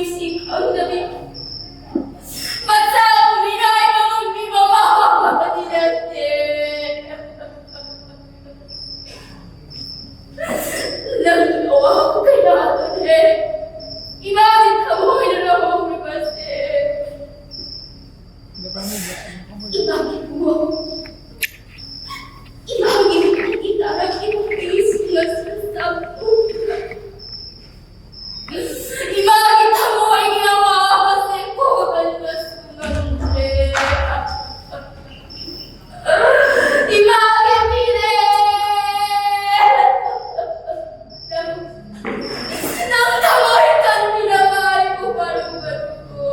isip ang damit. Masama minay naman ni mama dinate. Nagtawa ako kaya doon eh. Imagine ka mo, inalawang mo kasi. Imagine mo. Imagine mo kita ang inulis na sasabu. Imagine mo ay ginawa kasi ko almas nandre. Imagine mire. Nang tawagan minamahal ko parugan ko.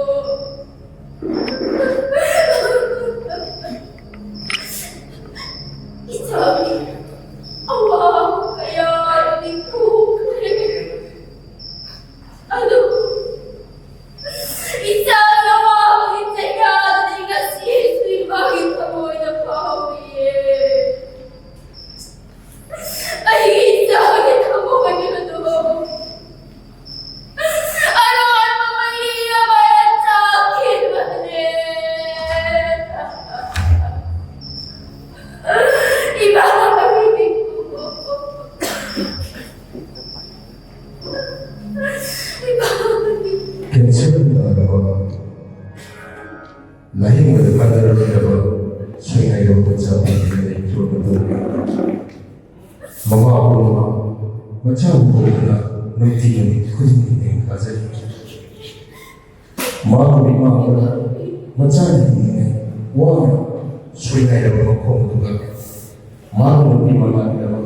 Isabi, awa ako kaya hindi ko ano? Isabi awa ako hindi kaya hindi kasi bakit ako na pawi ay isabi ako ano doon? Ano ang mamaya bayan sa akin, Manet? Ibabalik ko. Ibabalik. 괜찮은다고 라힘을 만들어내려고 소행하려고 붙잡았는데 이러거든 mamaakulma machamukuna noitiyoni kudinine kazali maakubimangula machanine wana so행하려고 makomtuga maakubimangula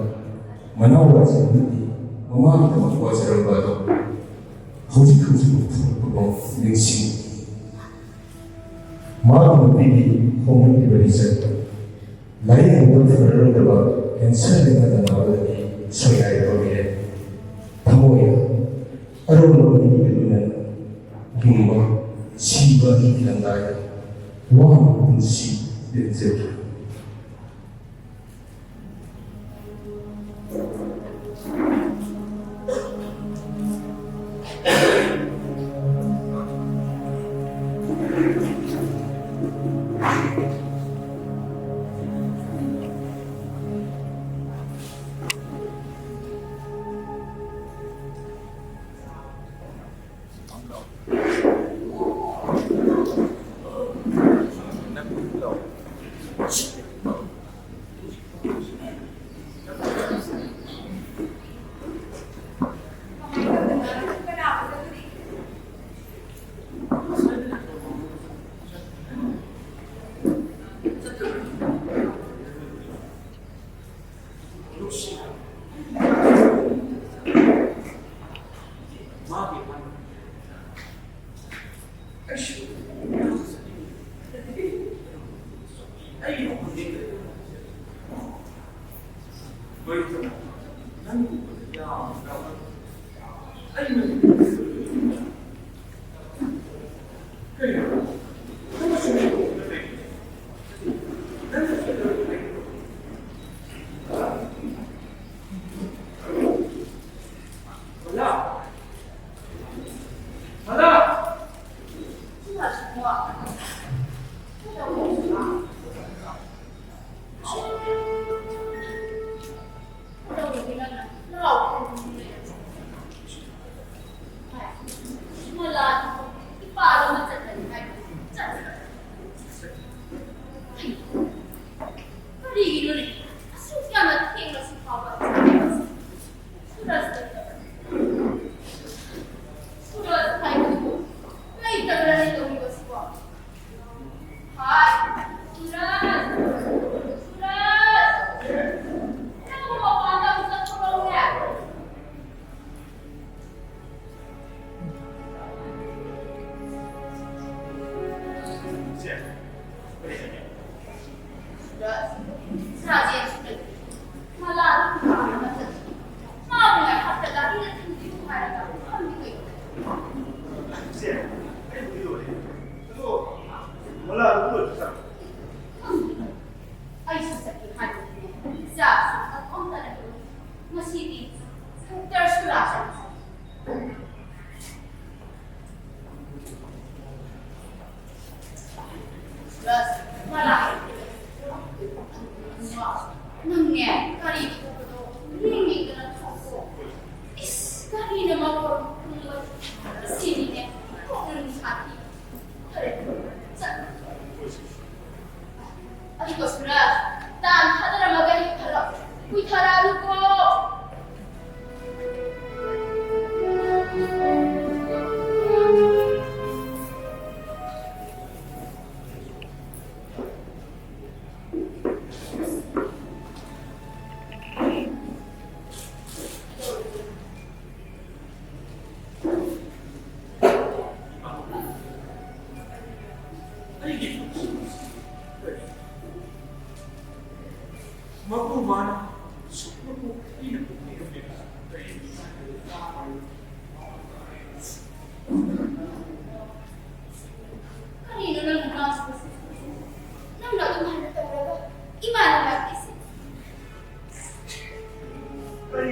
manawazindi mamaakuta makwazarabado hujik puno ningsing maakubimi homo ibarisa lain udah berlomba Kensan dengan awalnya soalnya dia tamu ya, orang ini dengan gimana siapa ini bilang dia, wah kunci itu.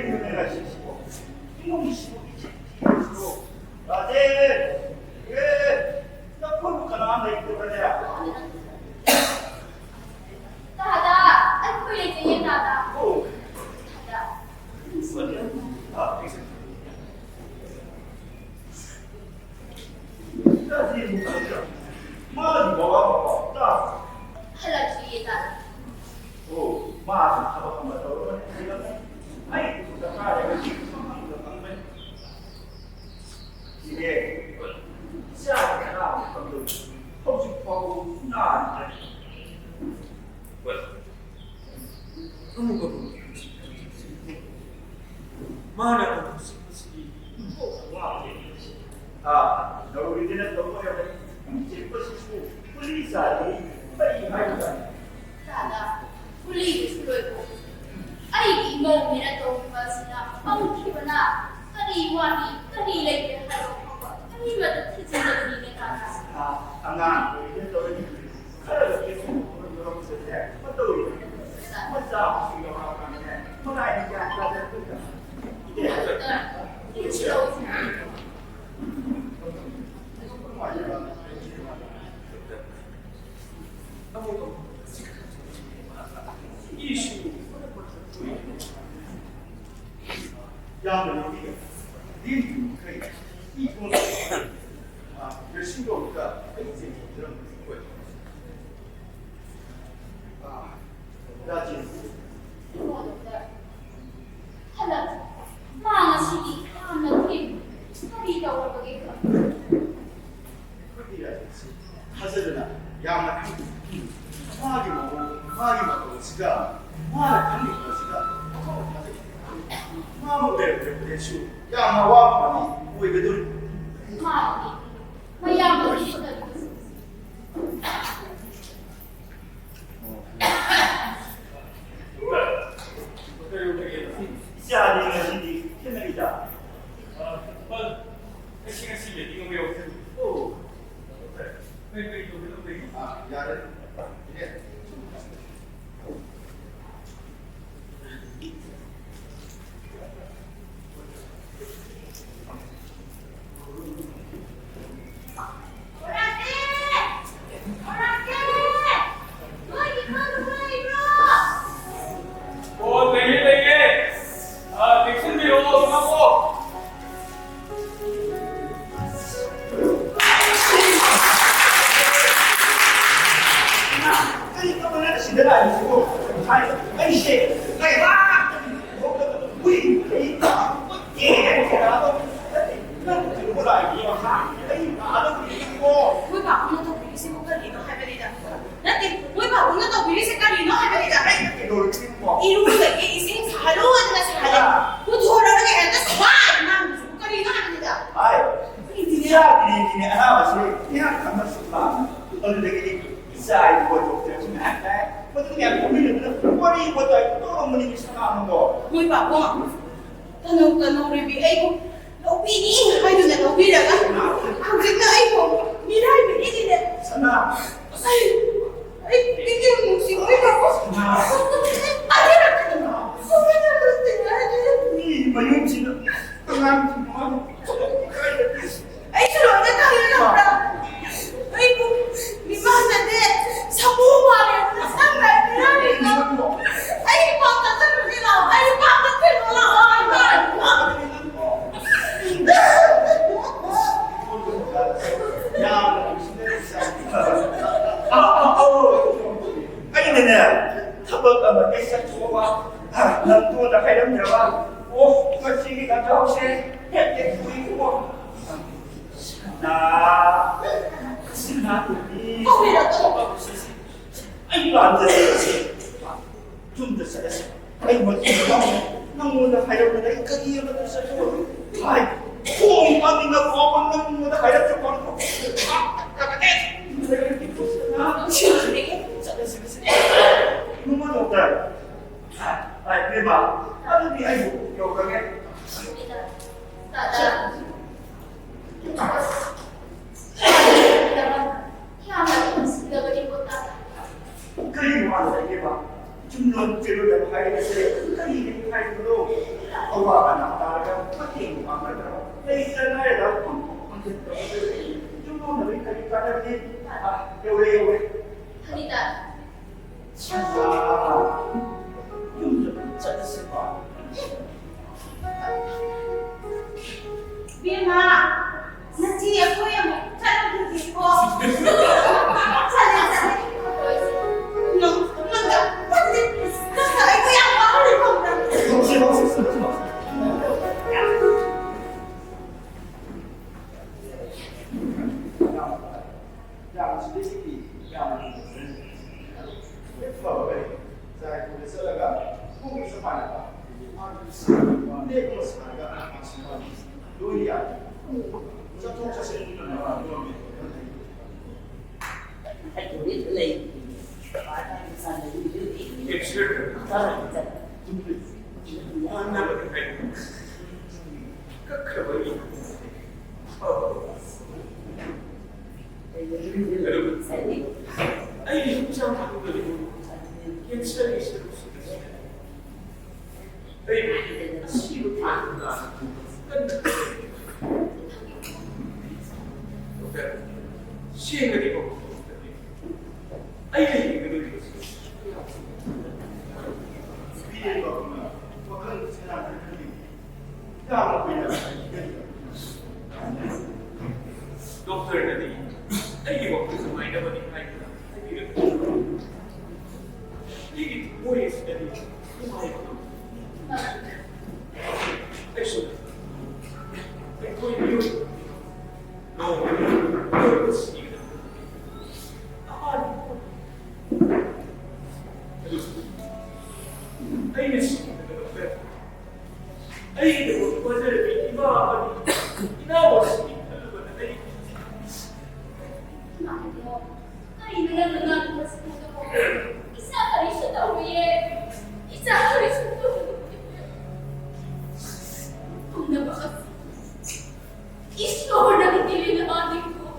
눈에가 씻고 이놈이 씻고 이치로 라제 나 포르카 나한테 있고 그래 दादा anh quỳ lại चाहिए दादा 오 दादा 아 알겠습니다 마음이 뭐가 없다 हला चाहिए दादा 오 마음이 가봐가면 저러면 아이 진짜 내가 지금 상황이 너무 이게 시작이나 어떤 허식하고 나한테 아무것도 말하고 싶으시기 아, 너희들은 너무 여러 싶으시고 폴리사리 빨리 말이다. दादा police सुलो को आई की मौ मेरा तो बसना हम की बना करी वाली करी लेके हरो करी मत किसी ने ने दादा 아, 아마 너희들 너희들 칼을 계속 보는 여러분들 때 어떤 혼자 생각하고 하는데 혼자 이게 안 가져도 이게 이게 싫어 아무것도 이슈 야, 너 여기 네可以一通啊，열심히 오니까 이제 그런 거예요. 아, 나 지금 हला मां सी काम न के हरी दौड़ बगे 하슬이나 양만 화하게 먹고 지가 화를 당긴 것이가 마음을 왜 대수 양만 와만이 왜 그들 मां मैं यहां पर इस तरह 시아리는 신이 캐널이다. 시간 시에 이거 왜 없어? 오, 왜 이거 왜 아, 야를 이래. 내게 백신 비로 하고 이거는 시대가 아니고 아니 씨 내가 우리 예 나도 난 들고 다니고 나도 그리고 Quý bảo ông nó tao bị xin một cái gì nó hay bên đây đã tìm quý bảo ông nó tao bị xin cái gì nó hay bên đây 이렇게 놀 거. 이루는 게 이생 잘로 하는 거 잘해 그 돌아오는 게 아니라 사 난, 무슨 cái gì nó hay bên đây 아이 시아들이 하나 와서 그냥 감았습니다. 어느 되게 이사이 뭐좀 때문에 안 돼. 뭐든 그냥 고민을 머리 뭐다 또 어머님이 생각하는 거. quý bảo không tao nấu đi bị ấy không nấu bị đi hay được nấu bị được á không dính nữa ấy không đi đây bị đi gì đấy 선아. ấy cái gì một xíu quý bảo à thế là không biết là được tình là gì 이 뭐용지는 그냥 ấy xin lỗi cái thằng này làm đâu ấy cũng đi mang ra đây sao bố bà này nó sang này thế này đi đâu ấy bảo tao sao được đi nào ấy bảo tao thế nó là ai vậy 아니 내내 타버가 애써 좋아 난 또다 가려면 되와 오 마치기 가자 혹시 햇게 보이고 나 신나니 아이고 안 돼. 좀더 잘했어. 아이고 뭐 너무나 가려면 내가 이해가 됐어. 아이 콩이 빠진다 고맙는 거보다 가려져 버리고 내가 이렇게 컸어. 그만 없다. 아, 그래 봐. 아들이 아이고 여가게. दादा क्या हमारे पास गबरी होता 그리고 와서 이게 봐. 중론죄로 내가 하이랬어요. 그러니까 이게 하이로 아와가 나타나가 파팅 아마도 레이저나에다 콘텐츠 좀더 여기까지 가려니 요래 아니다. 자 좀 찾았을까 Bima, nanti aku yang cari di kau. Cari. Enggak. Kakak itu yang mau di kau.让实际让各位在我们这个公民司法的内部司法的情况有一样，这通这些이게 지를 만나면 돼. 그래 여러분, 아이 형상 가족들이 괜찮게 있을 수 있어요. 아이 시로 받는다. 시행을 입고 아이 이거를 입었어. 위에 보면 어떤 사람들이 다음을 보이는 doktor들이 아이게 먹고서 많이 나보니까 이게 뭐에 있으면 이거 액션 거의 미국 너무 그렇지 아이는 지금 아이는 뭐를 이마 이나워서 Ay, nananang mas puto ko. Isa ka rin sa tawiye. Isa ka rin sa tawiye. Kung nabakas, isyo ng dilinahanin ko.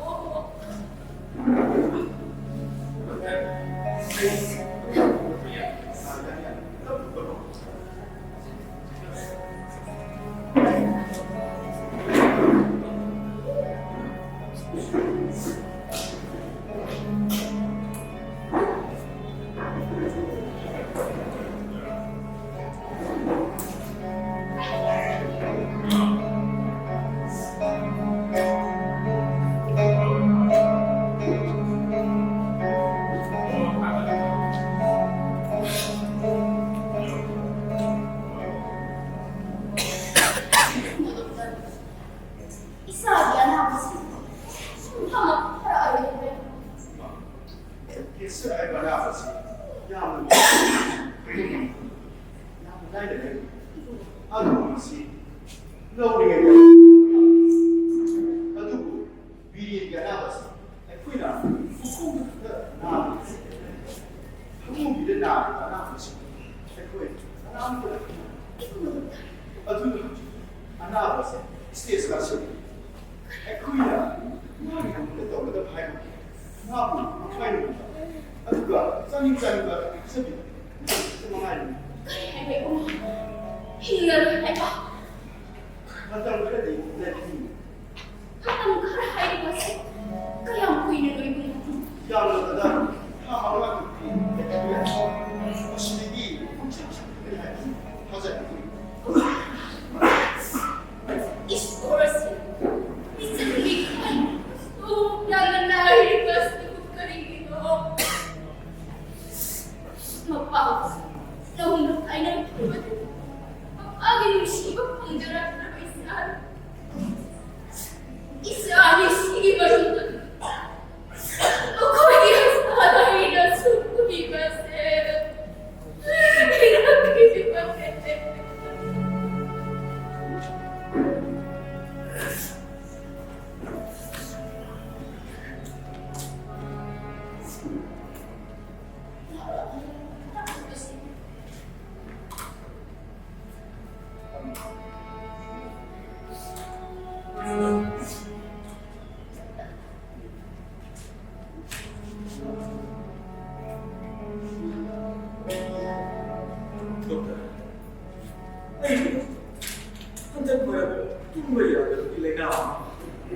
tumba yadda ilaina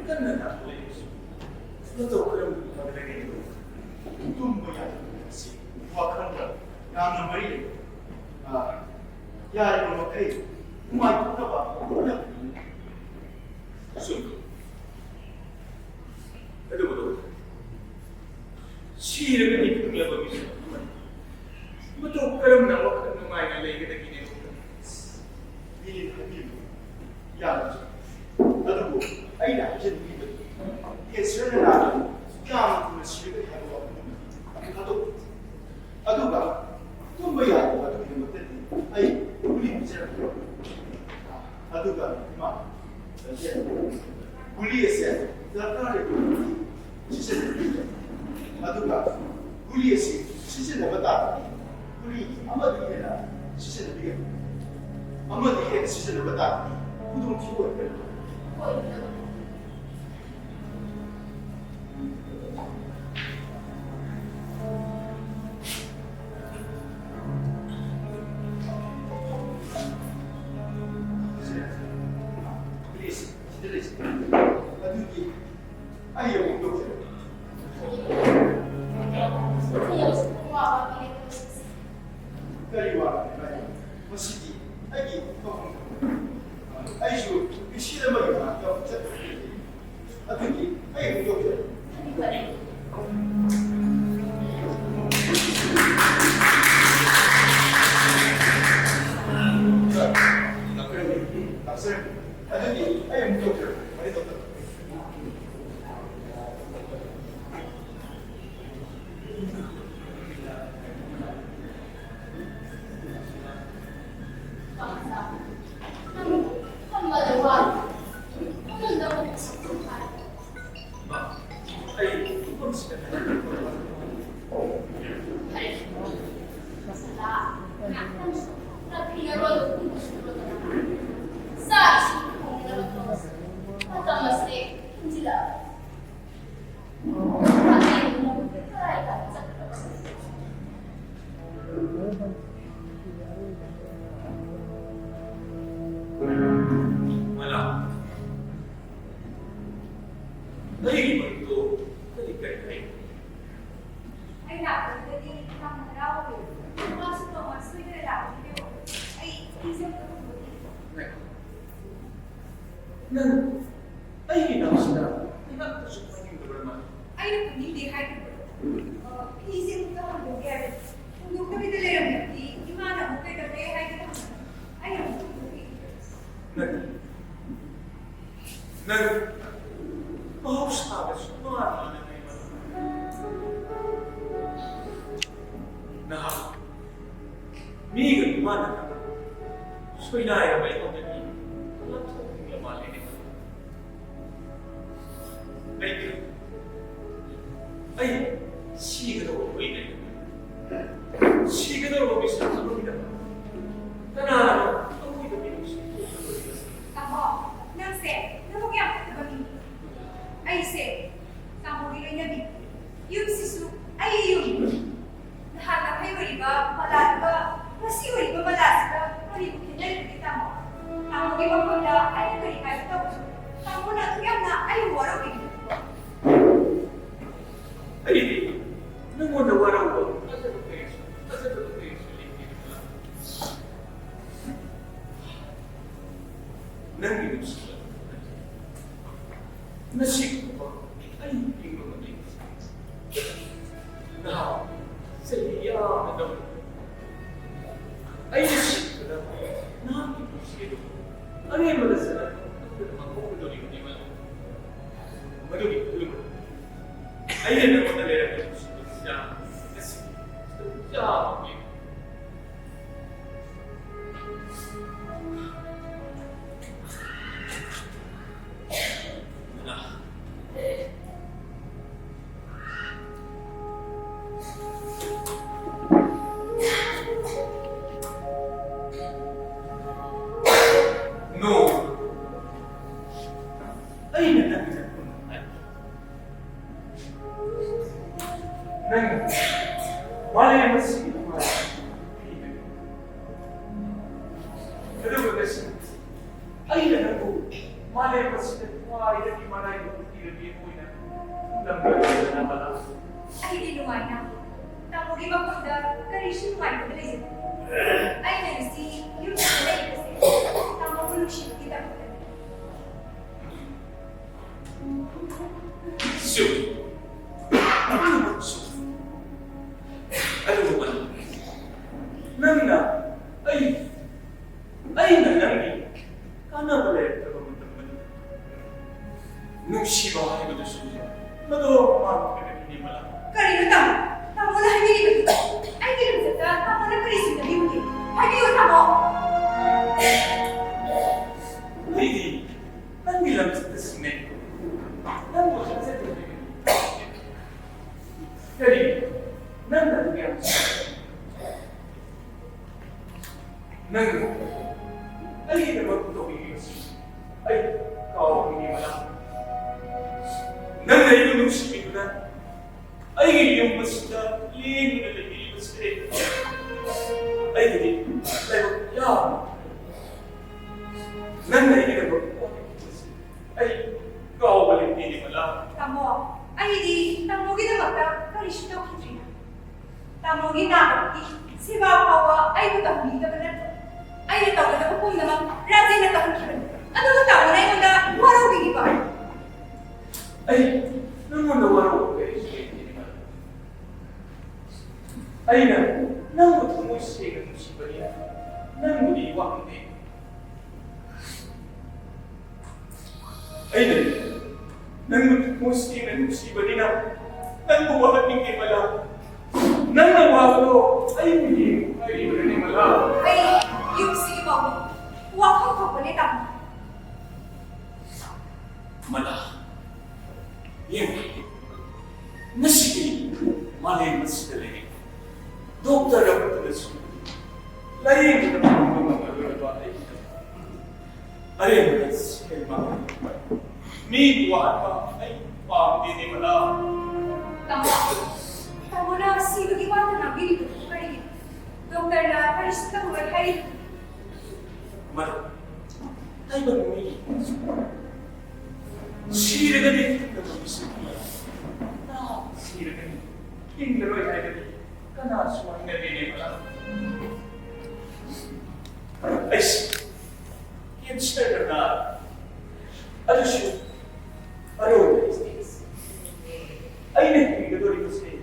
kan nan na kula shi na tsokarin da daga yi tumba yadda si wakanda na mari ya yi wa kai kuma yi ba sun kada mu dauka shi daga ne kuma ya ba mi shi mu tsokarin na wakanda ma ya lai ga dake ne ni habibu ya adugo ai da jin ni ke sirrin na ya mu shi da hawa aduga tumba ya aduga ne mutum ai kuli bicara aduga ma kuli ese zakare sisi aduga kuli ese sisi da bata kuli amadi yana sisi da biya amadi yana sisi da bata kudum ciwo ne malay masida khwaidagi maraiba tirami moina lamdana na mala Ay, di lumay na. Tamugi magpunta, karisyo lumay ko dali. Ay, nagsi, yung nalay kasi. Tamugulong siya, kita ko dali. Syo, ano mo syo? Ano mo ba? Nang na, ay nanangi, kana balay ka ba magtaman? Nung siya ay ba doon Mado, ma'am, hindi malam. Karino tamo? Tamo na hindi ba? Ay, hindi ba? Tamo na karisyo na limutin. Ay, di tamo! Ay, di. Nang bilang sa tasimen. Nang mo siya sa tasimen. Kali, nang natugyan siya. Nang, ay, naman ito ay, kau hindi malam. Nang nainunog si Miguna, ay iyong masita, liing na nagilipas ka rin. Ay hindi, ya. Nang nainunog, ay kau balik hindi malam. Tamo. Ay, di. Tamugi na magta, karisyo daw kitrina. Tamugi na ako, si Mapawa ay matahuli ka ba na? Ay, natawa na ko kung naman, razay na taong kiran. Ano natawa na yung na, waraw bigibar? Ay, nang manawarong kayo siya hindi malam. Ay nang matumoy siya ng musiba niya, nang muliwak hindi. Ay nang matumoy siya ng musiba niya, nang buwahan ng himala, nang nawalo, ay hindi ng himala. Ay, yung sige mo, huwag kang kapalitan. Mala. Yan. Nasige, malay mas dalay. Doktor ang patulas ko. Laying na mga malulabay. Arin mas kalma. May buwan pa ay pang hindi mala. Tamo. Tamo na, sino giwata na bilito ko karin. Doktor na, karisyo ka mo ay karin. Mala. Ay ba may Sira ka din ng pag-isip mo. Sira ka din. Yung laroy ay ka din. Kanaswang na din pala. Ay, yan siya na. Ano siya? Ano na is ay, nagpiligat ulit kasi.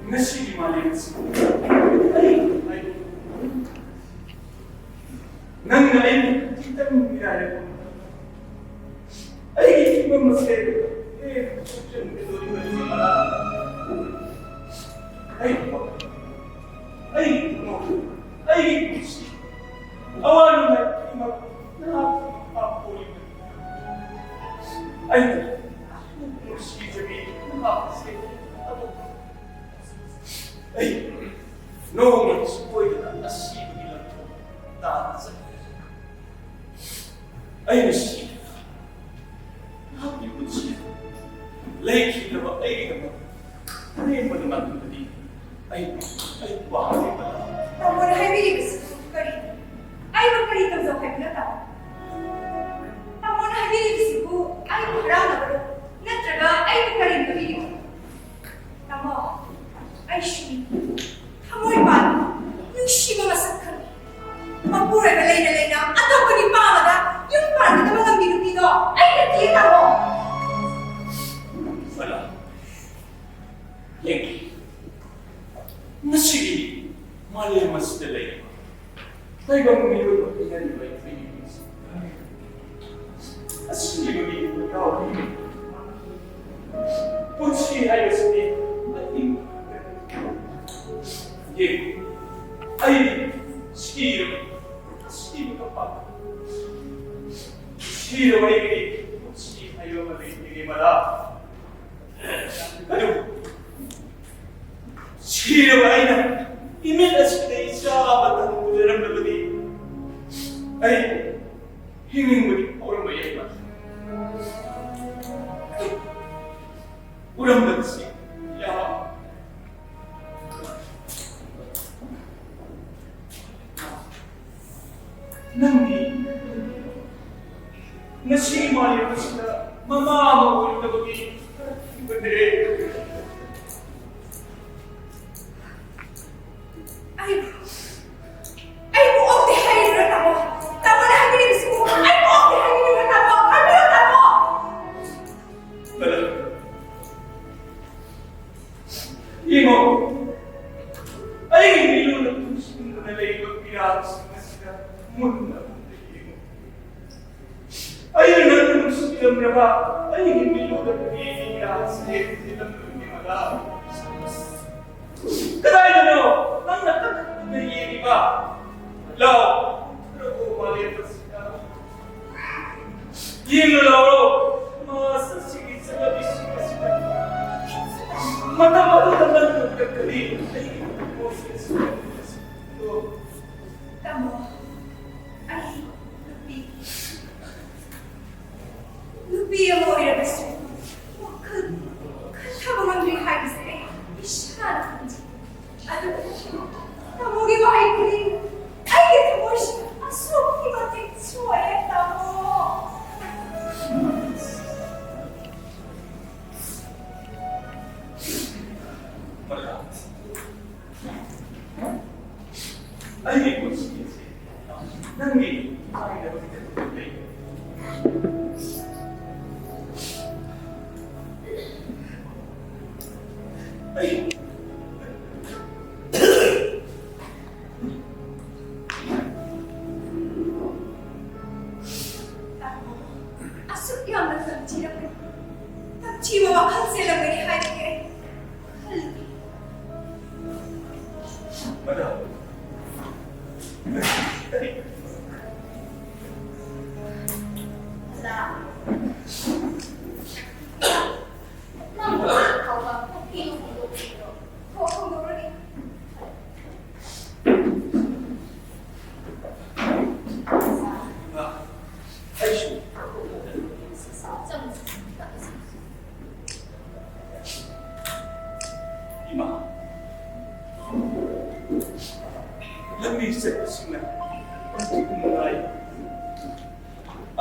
Nasi malay sa nang nain, kita mo ginaya ko. Ay, hindi mo masaya. Diyan, ito rin ba yung mga ay, awan na, nakapapuli na. Ay, si Javi, nakapasaya. Ay, no, spoil na, asino nila ito. Taas. Ay, nasib. Nakapipod siya. Like, naman, ay, naman. Ano yung malaman ko na dito? Ay, bakit pala? Tamo na, ay bilibis ko karin. Ay, magparitang sa kay na tao. Tamo na, ay bilibis ko. Ay, maharaw na ba? Natraga, ay magparin na bilibis. Tamo. Ay, shi. Tamo ipan. Yung shi mamasakal. Magpura galay na. At ako ni Pamada, yung parang na mga binubido. Ay, nakita mo. Wala. Yankee. Nasige, malay mas dalay. Tayo bang umiyon o pinalibay ang Philippines? Asili mo din ang tao din. Punsi ay asili at Yankee. Ay, sige. Sige ka pa. Sige ay punsi ay malay mala. Ano? Sino ba ay na? Imilas ka na isa kabatang mularang na bali. Ay, hingin mo din orang mayay ba? Urang bansi. Ya. ꯅꯪꯗꯤ ꯉꯁꯤ ꯃꯥꯂꯦꯝꯁꯤꯗ ꯃꯃꯥ ꯑꯃ ꯑꯣꯏꯔꯨꯗꯕꯒꯤ ꯏꯕꯅꯦ ꯑꯩꯕꯨ ꯑꯣꯛꯇꯦ ꯍꯥꯏꯔꯤꯕ꯭ꯔꯥ ꯇꯥꯃꯣ? ꯇꯥꯃꯣꯅ ꯍꯥꯏꯕꯤꯔꯤꯕꯁꯤꯕꯨ ꯑꯩꯕꯨ ꯑꯣꯛꯇꯦ ꯍꯥꯏꯕꯤꯔꯤꯕ꯭ꯔꯥ ꯇꯥꯃꯣ? ꯍꯥꯏꯕꯤꯌꯨ ꯇꯥꯃꯣ! ꯌꯦꯡꯉꯣ ꯑꯩꯒꯤ ꯃꯤꯂꯣꯟꯅ ꯄꯨꯟꯁꯤꯟꯗꯨꯅ ꯂꯩꯔꯤꯕ ꯄꯤꯔꯥꯡꯁꯤꯡ ꯑꯁꯤꯗ ꯃꯨꯟꯅ ꯌꯦꯡꯉꯣ ꯑꯩꯅ ꯅꯪꯕꯨ ꯅꯨꯡꯁꯤꯔꯝꯂꯕ ꯑꯩꯒꯤ ꯃꯤꯂꯣꯟꯅ ꯄꯤꯔꯥꯡꯁꯦ ꯊꯤꯜꯂꯝꯂꯕ ꯀꯗꯥꯏꯗꯅꯣ ꯅꯪꯅ ꯀꯟꯅ ꯌꯦꯡꯉꯤꯕ? ꯂꯥꯎ ꯔꯘꯨ ꯃꯥꯂꯦꯝ ꯑꯁꯤꯗ ꯌꯦꯡꯉꯨ ꯂꯥꯎꯔꯣ ꯃꯥꯁ ꯑꯁꯤꯒꯤ ꯆꯠꯅꯕꯤꯁꯤꯡ ꯑꯁꯤꯗ ꯃꯇꯝ ꯑꯗꯨꯗ ꯅꯪꯅ ꯎꯔꯛꯀꯅꯤ ꯑꯩꯒꯤ ꯊꯃꯣꯏꯁꯤꯡ ꯑꯁꯤꯗꯣ ꯇꯥꯃꯣ, ꯑꯩ ꯅꯨꯄꯤ ꯑꯃ ꯑꯣꯏꯔꯕꯁꯨ ꯋꯥꯈꯜ ꯈꯟꯊꯕ ꯉꯝꯗ꯭ꯔꯤ ꯍꯥꯏꯕꯁꯦ ꯑꯩ ꯏꯁꯥꯅ ꯈꯪꯖꯩ. ꯑꯗꯨꯕꯨ ꯇꯥꯃꯣꯒꯤ ꯋꯥꯍꯩ ꯈꯨꯗꯤꯡ ꯑꯩꯒꯤ ꯊꯃꯣꯏꯁꯤ ꯑꯁꯨꯛꯀꯤ ꯃꯇꯤꯛ ꯁꯣꯛꯑꯦ ꯇꯥꯃꯣ. ꯑꯩꯒꯤ ꯄꯨꯟꯁꯤ ꯑꯁꯤ ꯅꯪꯒꯤ ꯍꯥꯏꯅꯕꯒꯤꯗꯃꯛꯇ ꯂꯩ. ꯇꯥꯃꯣ, ꯑꯁꯨꯛ ꯌꯥꯝꯅ ꯇꯝꯊꯤꯕ ꯋꯥꯈꯜ ꯆꯦꯜꯂꯝꯒꯅꯤ ꯍꯥꯏꯕꯒꯤ ꯑꯩ ꯈꯜꯂꯤ. ꯃꯗꯥ ꯍꯣꯡꯗꯣꯛꯔꯒꯦ. ꯑꯩꯁꯨ 이마 lambi ꯆꯠꯄꯁꯤꯡꯅ ꯄꯟꯊꯨꯡ ꯅꯨꯡꯉꯥꯏ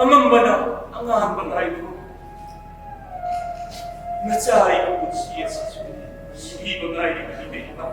ꯑꯃꯝꯕꯅ ꯑꯉꯥꯟꯕ ꯉꯥꯏꯕ ꯅꯆꯥ ꯑꯩꯒꯤ ꯄꯨꯟꯁꯤ ꯑꯁꯤꯁꯨ ꯁꯤꯕ ꯉꯥꯏꯔꯤꯕꯅꯤ ꯏꯃꯥ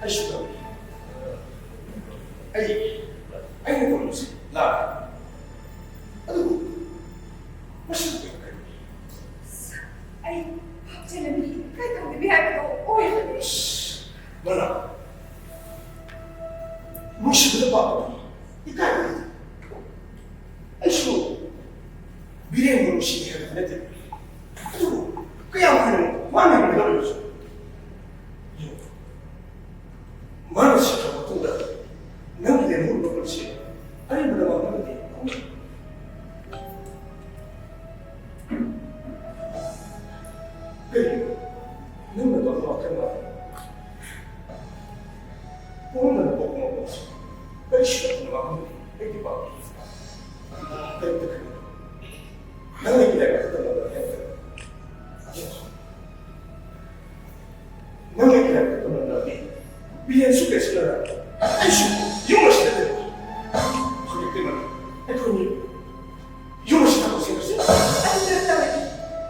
하시던 아이는 보면서 나 아이고 맛있는 거 있나요? ไอ้พักเจนนี่ใกล้ทำให้พี่แฮปปี้โอ้ย 뭐라 무시부터 봐 이까지 아이고 미래의 무시해야 되는데 아이고 그냥 하는 완전히 놀려줘 많은 시켜 어떤다 남기대 물로 그렇지 아니면 내가 남기대 그래 너무 너무 아깝다 오늘은 꼭 먹었어 그래 시켰던 마음이 이렇게 봐 그래 나는 기대가 했던 거다 나는 기대가 했던 거다 미래 속에서 아이씨 용어시 되는 하기 때문에 그러니 용어시다고 생각했어? ไอ้เรื่องอะไร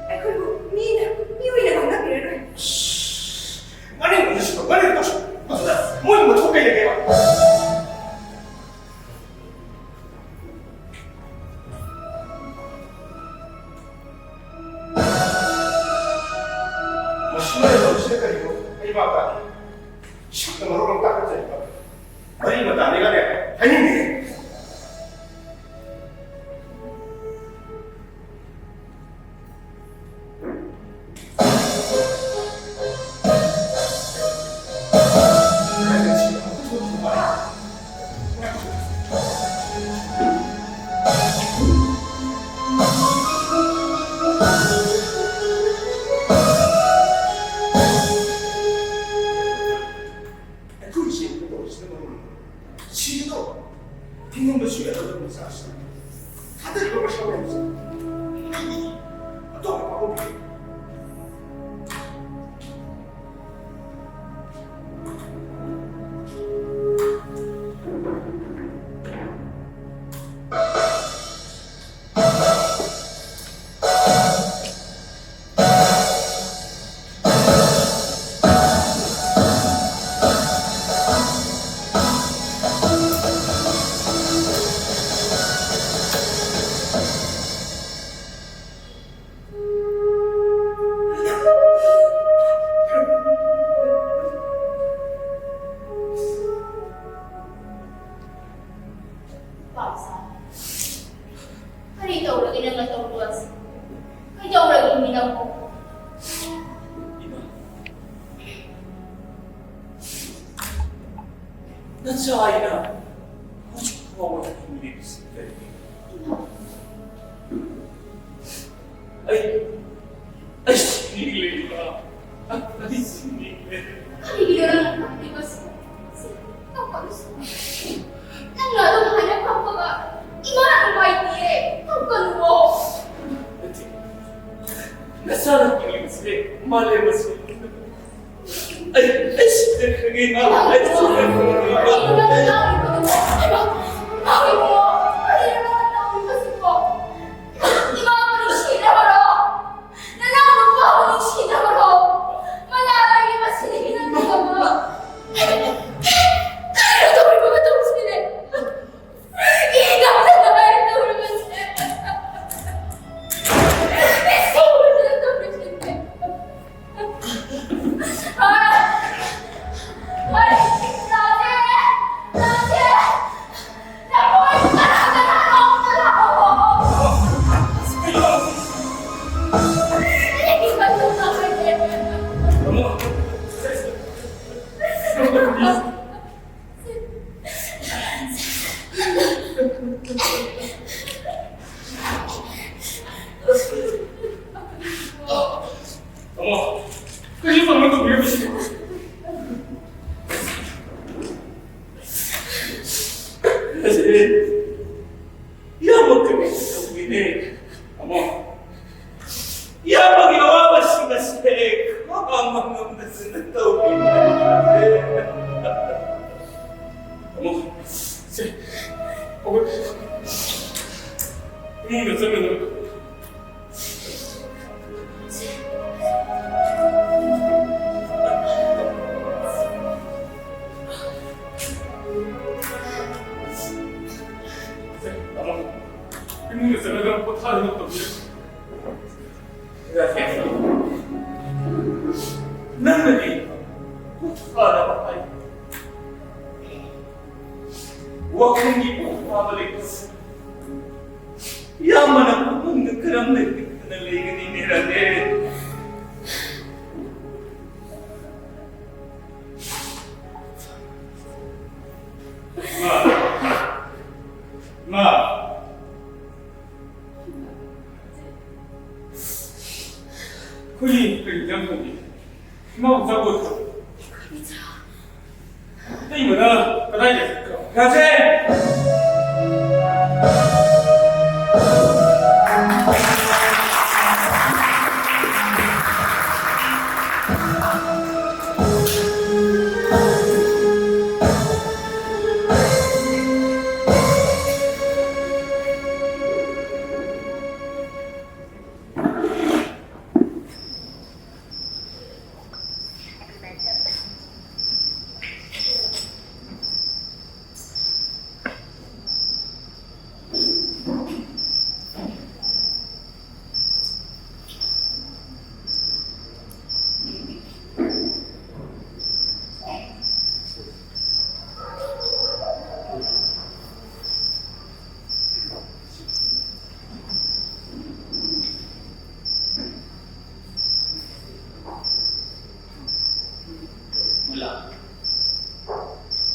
ไอ้คนนี่นะนี่วิ่งอย่างนั้นเลย 말이 무엇이고 말이 무엇이고 뭐니 뭐 좋게 얘기해봐 뭐 신발에서 시작하고 해봐봐 시작도 모르고 닦았자니까 말이 뭐다 내가 내 아니네 시도 빙봉도 중요한 것을 쌓았어. 다들 그걸 샤워해보세요. 또 바꿔볼게. Pausa. Harito lagi nang natungguas. Kaya lagi minang ko. 이봐. 나저 아이나 무척 고마워 일이 있을 때. 아이 신이가 아이 신이가 Kali orang aktivis. Kapag nang lalong hanap ang mga imahan baik niya. Hanggang mo. 나사는 이름을 말해보세요. 아이 신이가 아이 어머, 끄집 없는 거 위험하시고. 사실 야먹게 우리네 어머 야먹이 와봤으니까 새 그만 먹는 쓰는 떠오르네. 어머, 새 어머, 몇 살이나? Amo, hindi sa talagang putalo ng tabi. Kaya nang naging putala pa tayo. Huwag kong ipagpabalik ko. Yaman ako kung nagkaramay ka na laingan ni Niraden. Ma! Kuli, kailangan mo din. Mausapot ko. Tayo mo na, patay niya. Kasi!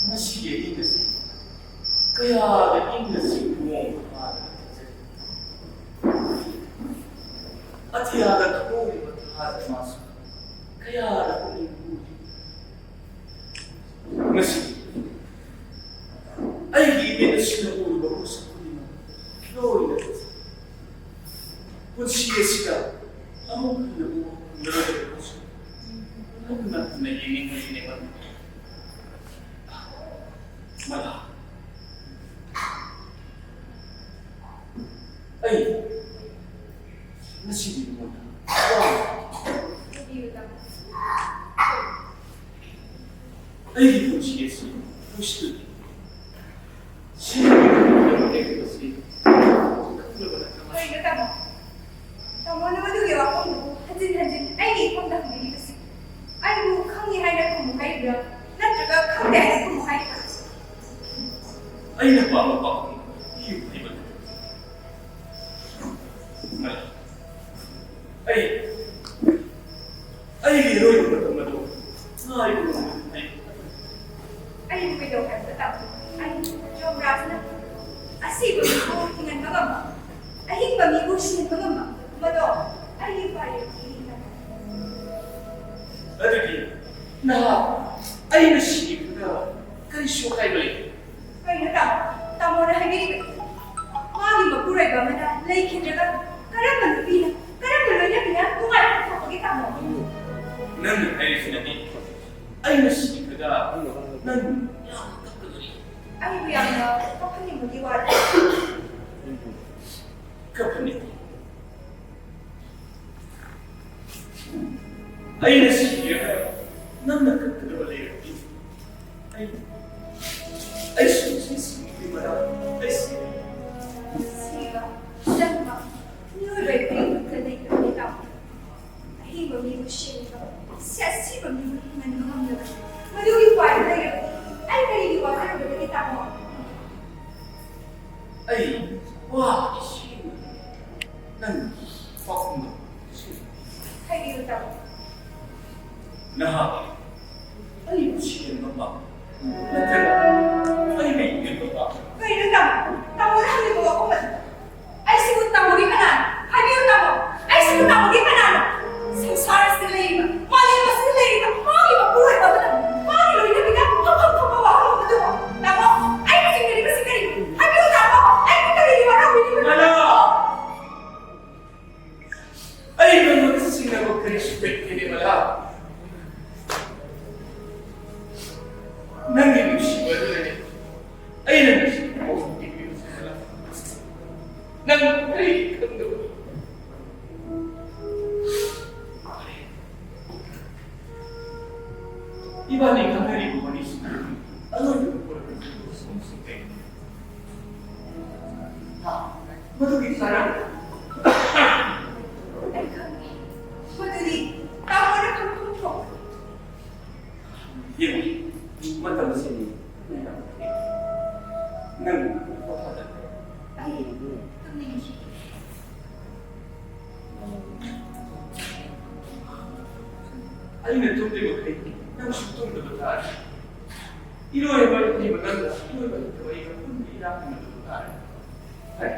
Masih kasi. Kaya naging nasibong at hiyagat ako ay matahas masok. Kaya ako nagbuti. Masih ay hindi na sinahulog ako sa kulinan. Loy na ito. Kung siya sila, among kinabuha kong nalagay ko siya. Ano na naiingin mo sinipan mo? Malah. Ay, nasibig mo na. Ay, di ko siya siya. Gusto niya. Siya naman ay kasi. Ay, natamo. Tamo naman yung yawa ko. Hajin-hajin. Ay, di ko nakabili kasi. Ay, mukhang ihay na kumuhay ba? Natsaga, kang dahil kumuhay ka. Ay, nagpapapa ko. Iyo, ay ba? Ay, liro yung matamado. Ay, ko naman. Ay, yung may daw ka sa tao. Ay, yung braso na. Asi, bamigo, hingan mga ma. Ay, yung bamigo, hingan mga ma. Mado, ay, yung bayo, hingan. At again, na, ay, nasip na. Karisyo kayo balik. Ay, natamo. Tamo na hagin. Magi magkuray ba mana? Laikin jaga. Karaman pina. Karaman lo niya pina. Tungal ko pagkita mo. Nang ay sinabi. Ay, nasip na. Nang, Ay, biyang na. Kapag mo diwala. kapanit. Ay, nasip na. Nang nakakadawalay. Ay, susis. Di ba na? Ay, Siga. Siya ma. Nuray pinag ka na yung tao. Ay, bamigo siya. Siya si bamigo hingan mga mga. Maluliwan na yun. Ay, naliliwan na yung bagay mo. ay, wah, isin. Nang, pakma. Ay, dito tao. Nah, ay, siya naman. Natala, ay, may ito ba? Ay, dito tao. Tamo na hali mo ako man. Ay, sigut tamo di kanan. Ay, dito tamo. Ay, sigut tamo di kanan. Sangsara sila yun. Mali ba sila yun? Mali ba buhay ba ba? Mali lo yun na hanggang tumawa ko mo doon. Tamo. Ay, masingari. Ay, dito tamo. Ay, makaliliwan ako. Wala! Ay, naman sinagog ka respect kini wala. Nangin siya ba rin? Ay, nangin siya. Nang, ay, kando. Iba na yung kamari ko manis. Ano yung pura ng gusto mong sintay? Madugit sana. Ay kami. Madali. Tama na kang kumpok. Yun, matama sila. Nang pagkakataon. Ay, tumingin siya. Ay natuloy mo kayo ng sutong nalutaan. Inuwi ba ito ay maganda? Inuwi ba ito ay kundi lang nalutaan? Ay,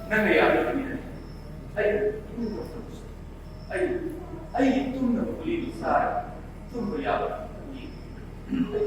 nangyayari kami na. Ay, inuwi ba ito? Ay, itong nakulili sa itong bayabang. Ay,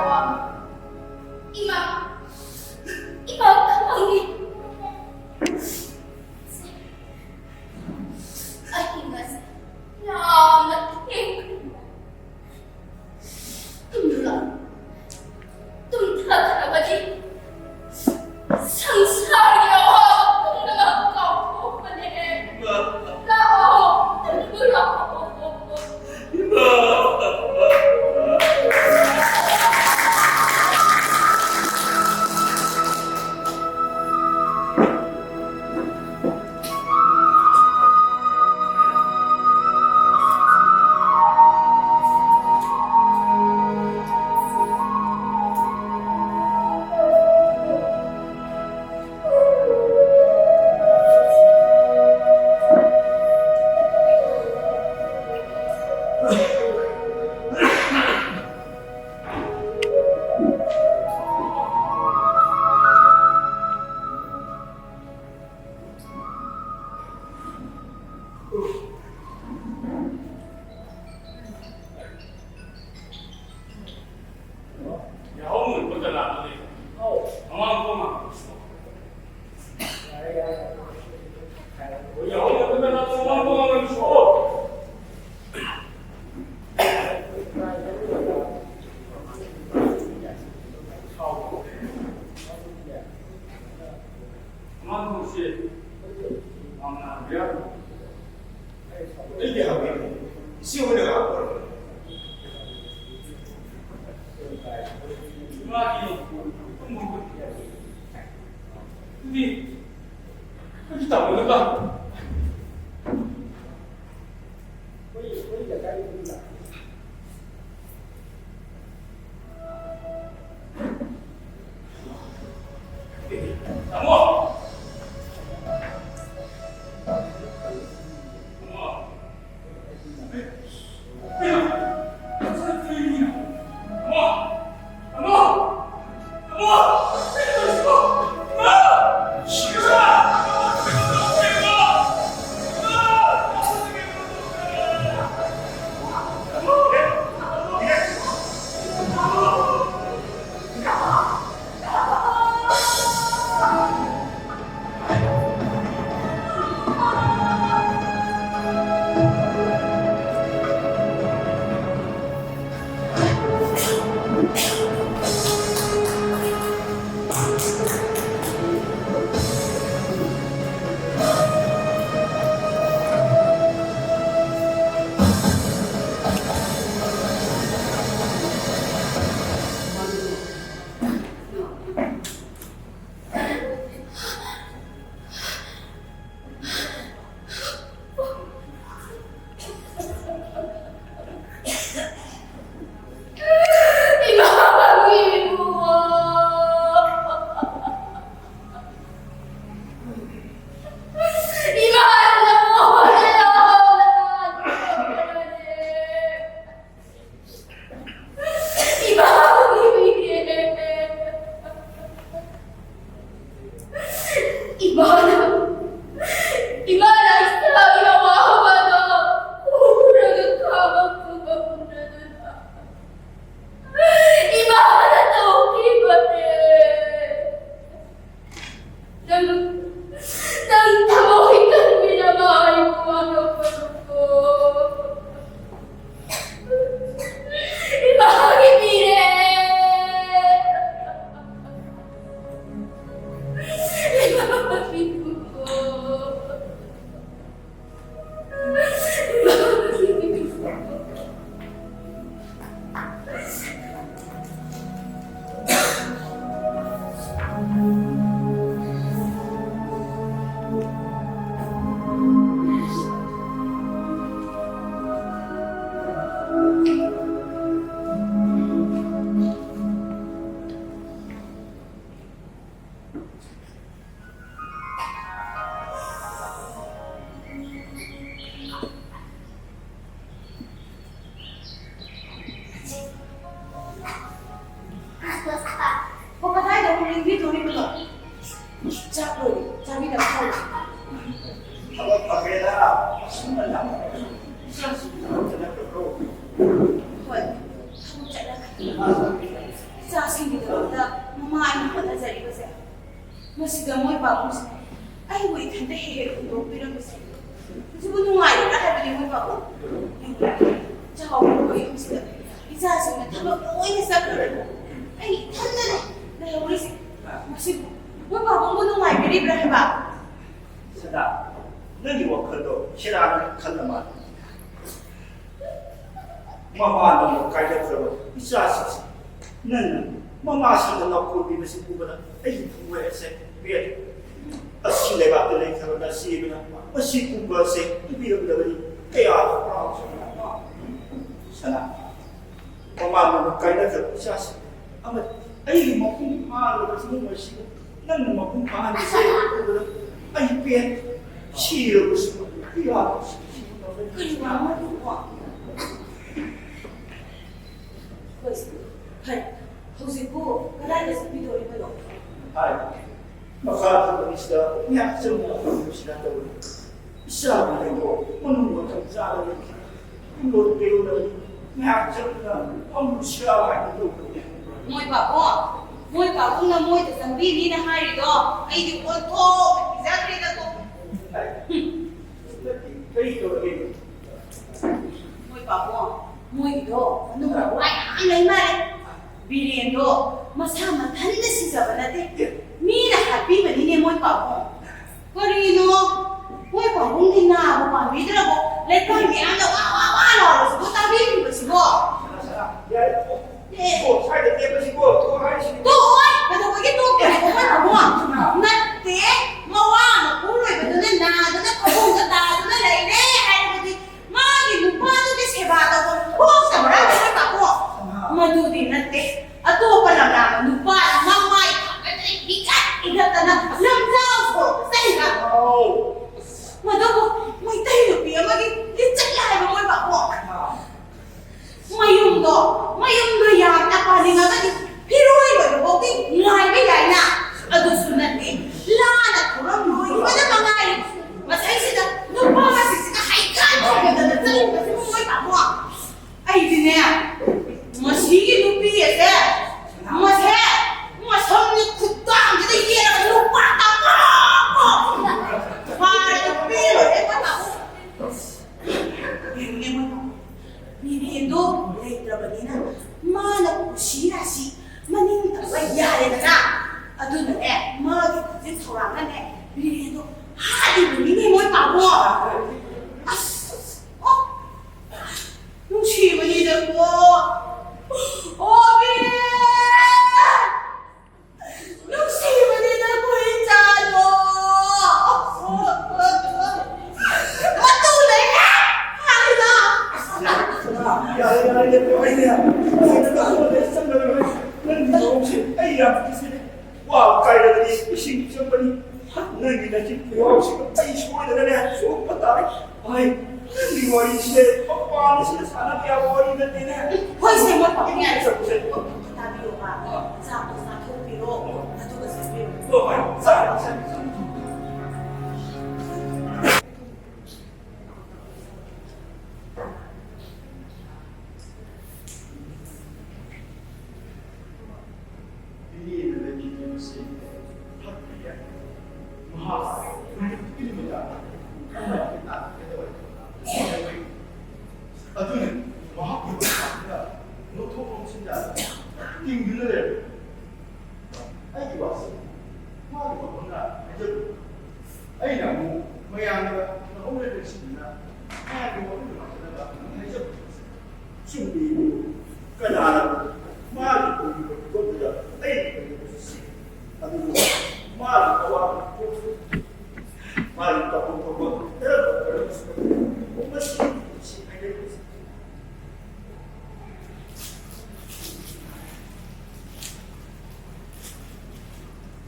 나와. 이마 가방이. Mas namatay. tumtatawadi. Sangsarya akong nakakapanin. Nao, tumula ako. ꯃꯆꯥꯁꯤꯡꯒꯤꯗꯃꯛꯇ ꯃꯃꯥ ꯑꯩꯅ ꯍꯣꯠꯅꯖꯔꯤꯕꯁꯦ ꯃꯁꯤꯗ ꯃꯣꯏ ꯄꯥꯕꯨꯡꯁꯤꯅ ꯑꯩꯕꯨ ꯏꯊꯟꯇ ꯍꯦꯛ ꯍꯦꯛ ꯍꯨꯟꯗꯣꯛꯄꯤꯔꯝꯕꯁꯦ ꯃꯁꯤꯕꯨ ꯅꯨꯡꯉꯥꯏꯔꯕ꯭ꯔꯥ ꯍꯥꯏꯕꯅꯤ ꯃꯣꯏ ꯄꯥꯕꯨꯡ ꯆꯥꯎꯔꯕ ꯌꯨꯝꯁꯤꯗ ꯏꯆꯥꯁꯤꯡꯅ ꯊꯕꯛ ꯂꯣꯏꯅ ꯆꯠꯈ꯭ꯔꯕ ꯑꯩ ꯏꯊꯟꯇꯅ ꯂꯩꯍꯧꯔꯤꯁꯦ ꯃꯁꯤꯕꯨ ꯃꯣꯏ ꯄꯥꯕꯨꯡꯕꯨ ꯅꯨꯡꯉꯥꯏꯕꯤꯔꯤꯕ꯭ꯔꯥ ꯍꯥꯏꯕ ꯁꯅꯥ ꯅꯪꯒꯤ ꯋꯥꯈꯜꯗꯣ ꯁꯦꯔꯥꯟꯅ ꯈꯜꯂ ꯃꯥꯜꯂꯦ ꯃꯃꯥꯅ ꯀꯥꯏꯗꯈ꯭ꯔꯕ ꯏꯆꯥꯁꯤꯡꯁꯦ ꯅꯪꯅ ꯃꯃꯥꯁꯤꯡꯅ ꯂꯧꯈꯣꯟꯕꯤꯕꯁꯤ ꯎꯕꯗ ꯑꯩꯒꯤ ꯊꯃꯣꯏ ꯑꯁꯦ ꯄꯦꯜꯂꯦ ꯑꯁꯤ ꯂꯩꯕꯥꯛꯇ ꯂꯩꯈ꯭ꯔꯕ ꯅꯆꯦꯗꯨꯅ ꯃꯁꯤꯒꯨꯝꯕ ꯑꯁꯦ ꯄꯤꯕꯤꯔꯝꯗꯕꯅꯤ ꯀꯌꯥꯗ ꯍꯔꯥꯎꯖꯕꯅ ꯁꯅꯥ ꯃꯃꯥꯅ ꯀꯥꯏꯅꯈ꯭ꯔꯕ ꯏꯆꯥꯁꯤꯡ ꯑꯃꯗꯤ ꯑꯩꯒꯤ ꯃꯄꯨꯡ ꯐꯥꯔꯕ ꯏꯃꯨꯡ ꯑꯁꯤꯕꯨ ꯅꯪꯅ ꯃꯄꯨꯡ ꯐꯥꯍꯟꯕꯁꯦ ꯎꯕꯗ ꯑꯩ pen 시를 그야 그리고 아무도 그래 houseku kadaidasa bidoribano ai makatulong isda niyaksan mo ang sila daw isa na ito manunod ang sa akin kulot kayo na niyaksan na ang siya ay ito moi papo na moi ta sambili na harido ai di onto exactly na to kayo ito moi papo moi do ano ra wai ai mare Biriendo, masama tanda siya ba natin? Mina happy ba ni mo pa? Karino, mo pa kung tingnan mo pa bidra mo, let ko ni ano lo, so tabi mo sigo. Oh, sai da tempo sigo, to hai sigo. To oi, pero ko gito ka mo. Natte, mawa mo puloy ba doon na ko sa ta, na lai ne, ai mo di, magi mo pa do di sebata ko. Sa mara sa ko. Madudi natte. Ato pa lang naman lupa, mamay, bigat, igatan na, lamdaw ko, sa ina. Madobo, may tayo piya, maging litsak lahat mo ba ko? Mayong do yan, napaling agad, pero ay ba, buking ngay ba yan na? Adusunan eh, lahat at kurang mo, iba na mangayon. Masay sila, nagpamasig sila, haikan, magdadadalin kasi mo may pa mo. Ay, di na yan. Masih lupi ya sir, masih ni kutang jadi dia nak lupa apa? Hari lupi loh, apa ini mana? Ini itu dari terbagian mana usira si, manin terbayar ya nak? Aduh mana kita seorang ini itu hari ini mau tahu? Nung siapa ni dah Obi! Nung siapa ni dah kuitano? Matulay na! Hari na! Wow, kaya na ising siya pa ni naging nakikiyaw siya ay suwa na na suwa patay ay hindi mo rin siya paano sila sana kaya mo rin natin na Hoy, sa mo pa kanya sa tabi yo ka sa tupiro ato ka sa spiro okay sa hindi na naging si Hakya mahal hindi mo na 아두는 와학교가 아니라 노토봉 친다 띵글을 아이기 왔어 화학이 왔구나 해줘도 아이나 뭐 모양이가 오래될 수 있나 화학이 오래될 만들어가 해줘도 준비 까다라고 말이 보이고 그것보다 아이가 보이고 아두는 말이 떠와 말이 떠보고 때려도 엄마씨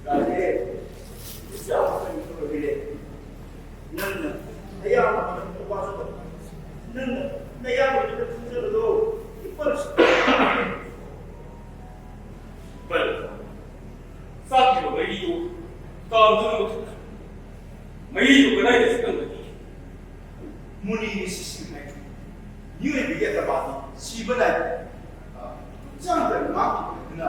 Jadi, siapa yang itu lebih? Nana, ayah mana tu kuasa? Nana, ayah mana tu kuasa tu? Ipar. Well, sabi ko may iyo, kauntungan mo. May iyo ka na yung sikang gati. Muni ni sisi mai. Ni yang bikin apa? Si benar. Jangan termak. Na,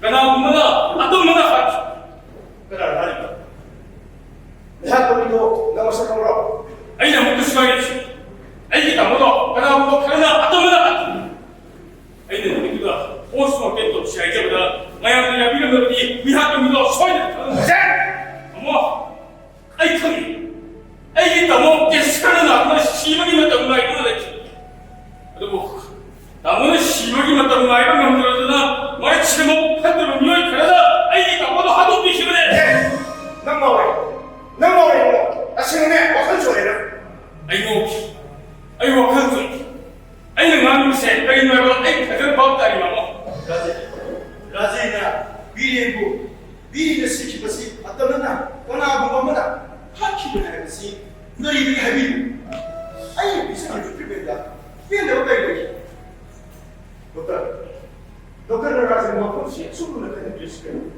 그나마나 어떤마나 하지. 그날 하니까 내가 또미도 나와서 가보라. 아이나 먹고 싶어야지. 아이기 나무도 그나마도 그러나 어떤마나 하지. 아이는 우리가 오스모 깻도 시아이자보다 마야도 야비를 넣으니 위하점이도 소이를 타는 거지. 어머, 아이 커니. 아이기 나무 깨스가는 나무는 시먹이 맞다고 나이 끊어냈지. 그리고 나무는 시먹이 맞다고 나이가 만들어주나 말에 치르고 팔들은 미워이 그러다 아이기 나무도 하도 비시그래. 낭마오래. 나 지금에 어떤 소리를? 아이고 큰 소리. 아이는 마음이세 여기 말고 아이 그들 법다리 마모. 라제나 미리는 시키 것이 어떠나 떠나고 뭐나 하키를 할 것이 너희들이 하비. 아이 미생을 죽일겠다. 왜 내가 이렇게? dokter razie mocno sulle categorie.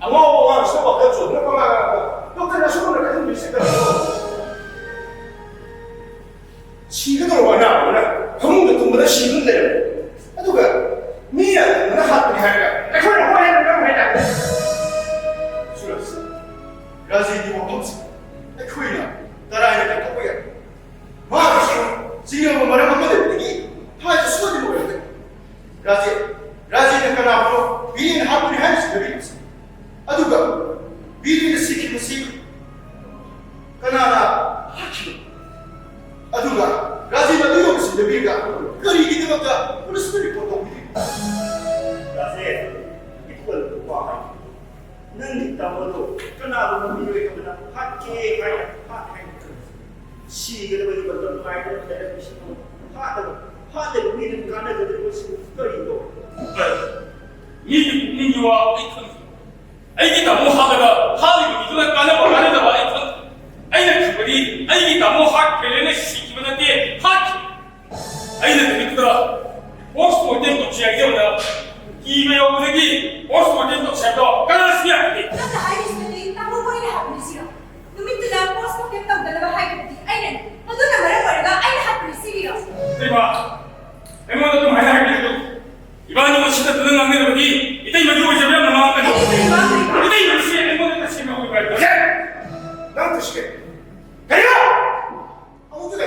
A nuovo anche sto facendo, non ma dokter sulle categorie. 지금으로 와나 한국도 동보다 시는데 누가 미야 나 하트리 하니까 그걸 뭐해 그러면 해야 술었어 라지 이거 없어 그거야 따라하니까 또 뭐야 와 지금 말하면 안 되지 하지 수업이 뭐야 라지는 그나마 비린 하트리 할 수도 있어 누가 비린을 시키고 시 그나마 하키로 아두가 라지가 누구지 내비가 그리 이기다가 그리스도를 보통 라세 이걸 와 는 있다고도 떠나고 미래에 그나 학계 가야 학행 시기를 버리고 말을 내려 주시고 하도 우리는 가능하게 것이 거리도 이 민기와 이큰 아이기 나무 하다가 하리고 이두나 까내고 가려다가 이큰 아이는 그거리 아이기 나무 학회를 시키면 때 하키 아이는 그니까 오스모 땐도 지하기보다 이베어 보내기 오스모 땐도 챕도 까나스야 그게 Nasa ayos na din, tamo ko inahapon siya. Lumito lang po sa kapitang dalawa hayo. Ayun, nandun naman ang wala ay nahapon siya. 대박 엠모도 좀 많이 하겠고 이반이고 진짜 드는 강내를 보니 이때 이만 이거 잡으면 나만까지 이때 이만 시에 엠모도 다시 먹고 갈 거야 난 뜻이게 내가 아무도 돼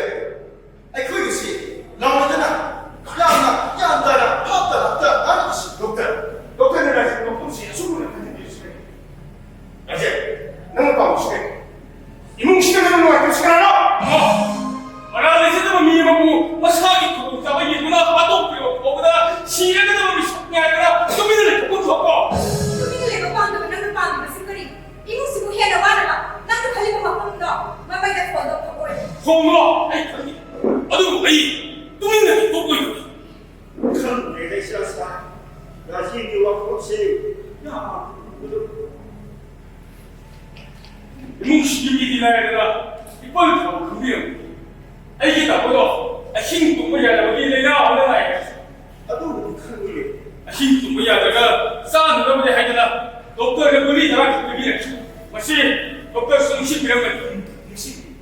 아이 그 뜻이 나오잖아 야나 팝다 나는 뜻이 dokter는 아직 높은시 수분을 가진 일이시네 아직 너무 빠우시네 이몽시대는 뭐 같은 시간 알아? 말하는 새도 미미하고 사기 크고 싸워 이구나 하도 그리고 거기다 시래가 너무 속냐더라 소민을 조금 줬고 Tumingin ko pang naman ng pang na siguri. Imong sibuhin na wala ka. Nang kali mo makundo. Mamay na fodo ko ko. 호무가 아이 거기 어두고 아이 뚱있는 뽑고 있는 큰 내대시라사 라시기와 혹시 야 이몽시 디나야가 이빨 타고 그게 아이기다 보도 힘도 뭐야 어디 내가 어느 나이야 아도 큰 일이 힘도 뭐야 내가 싸는 거보다 하잖아 dokter가 그리 나랑 그게 마치 dokter 숨쉬 이런 거 역시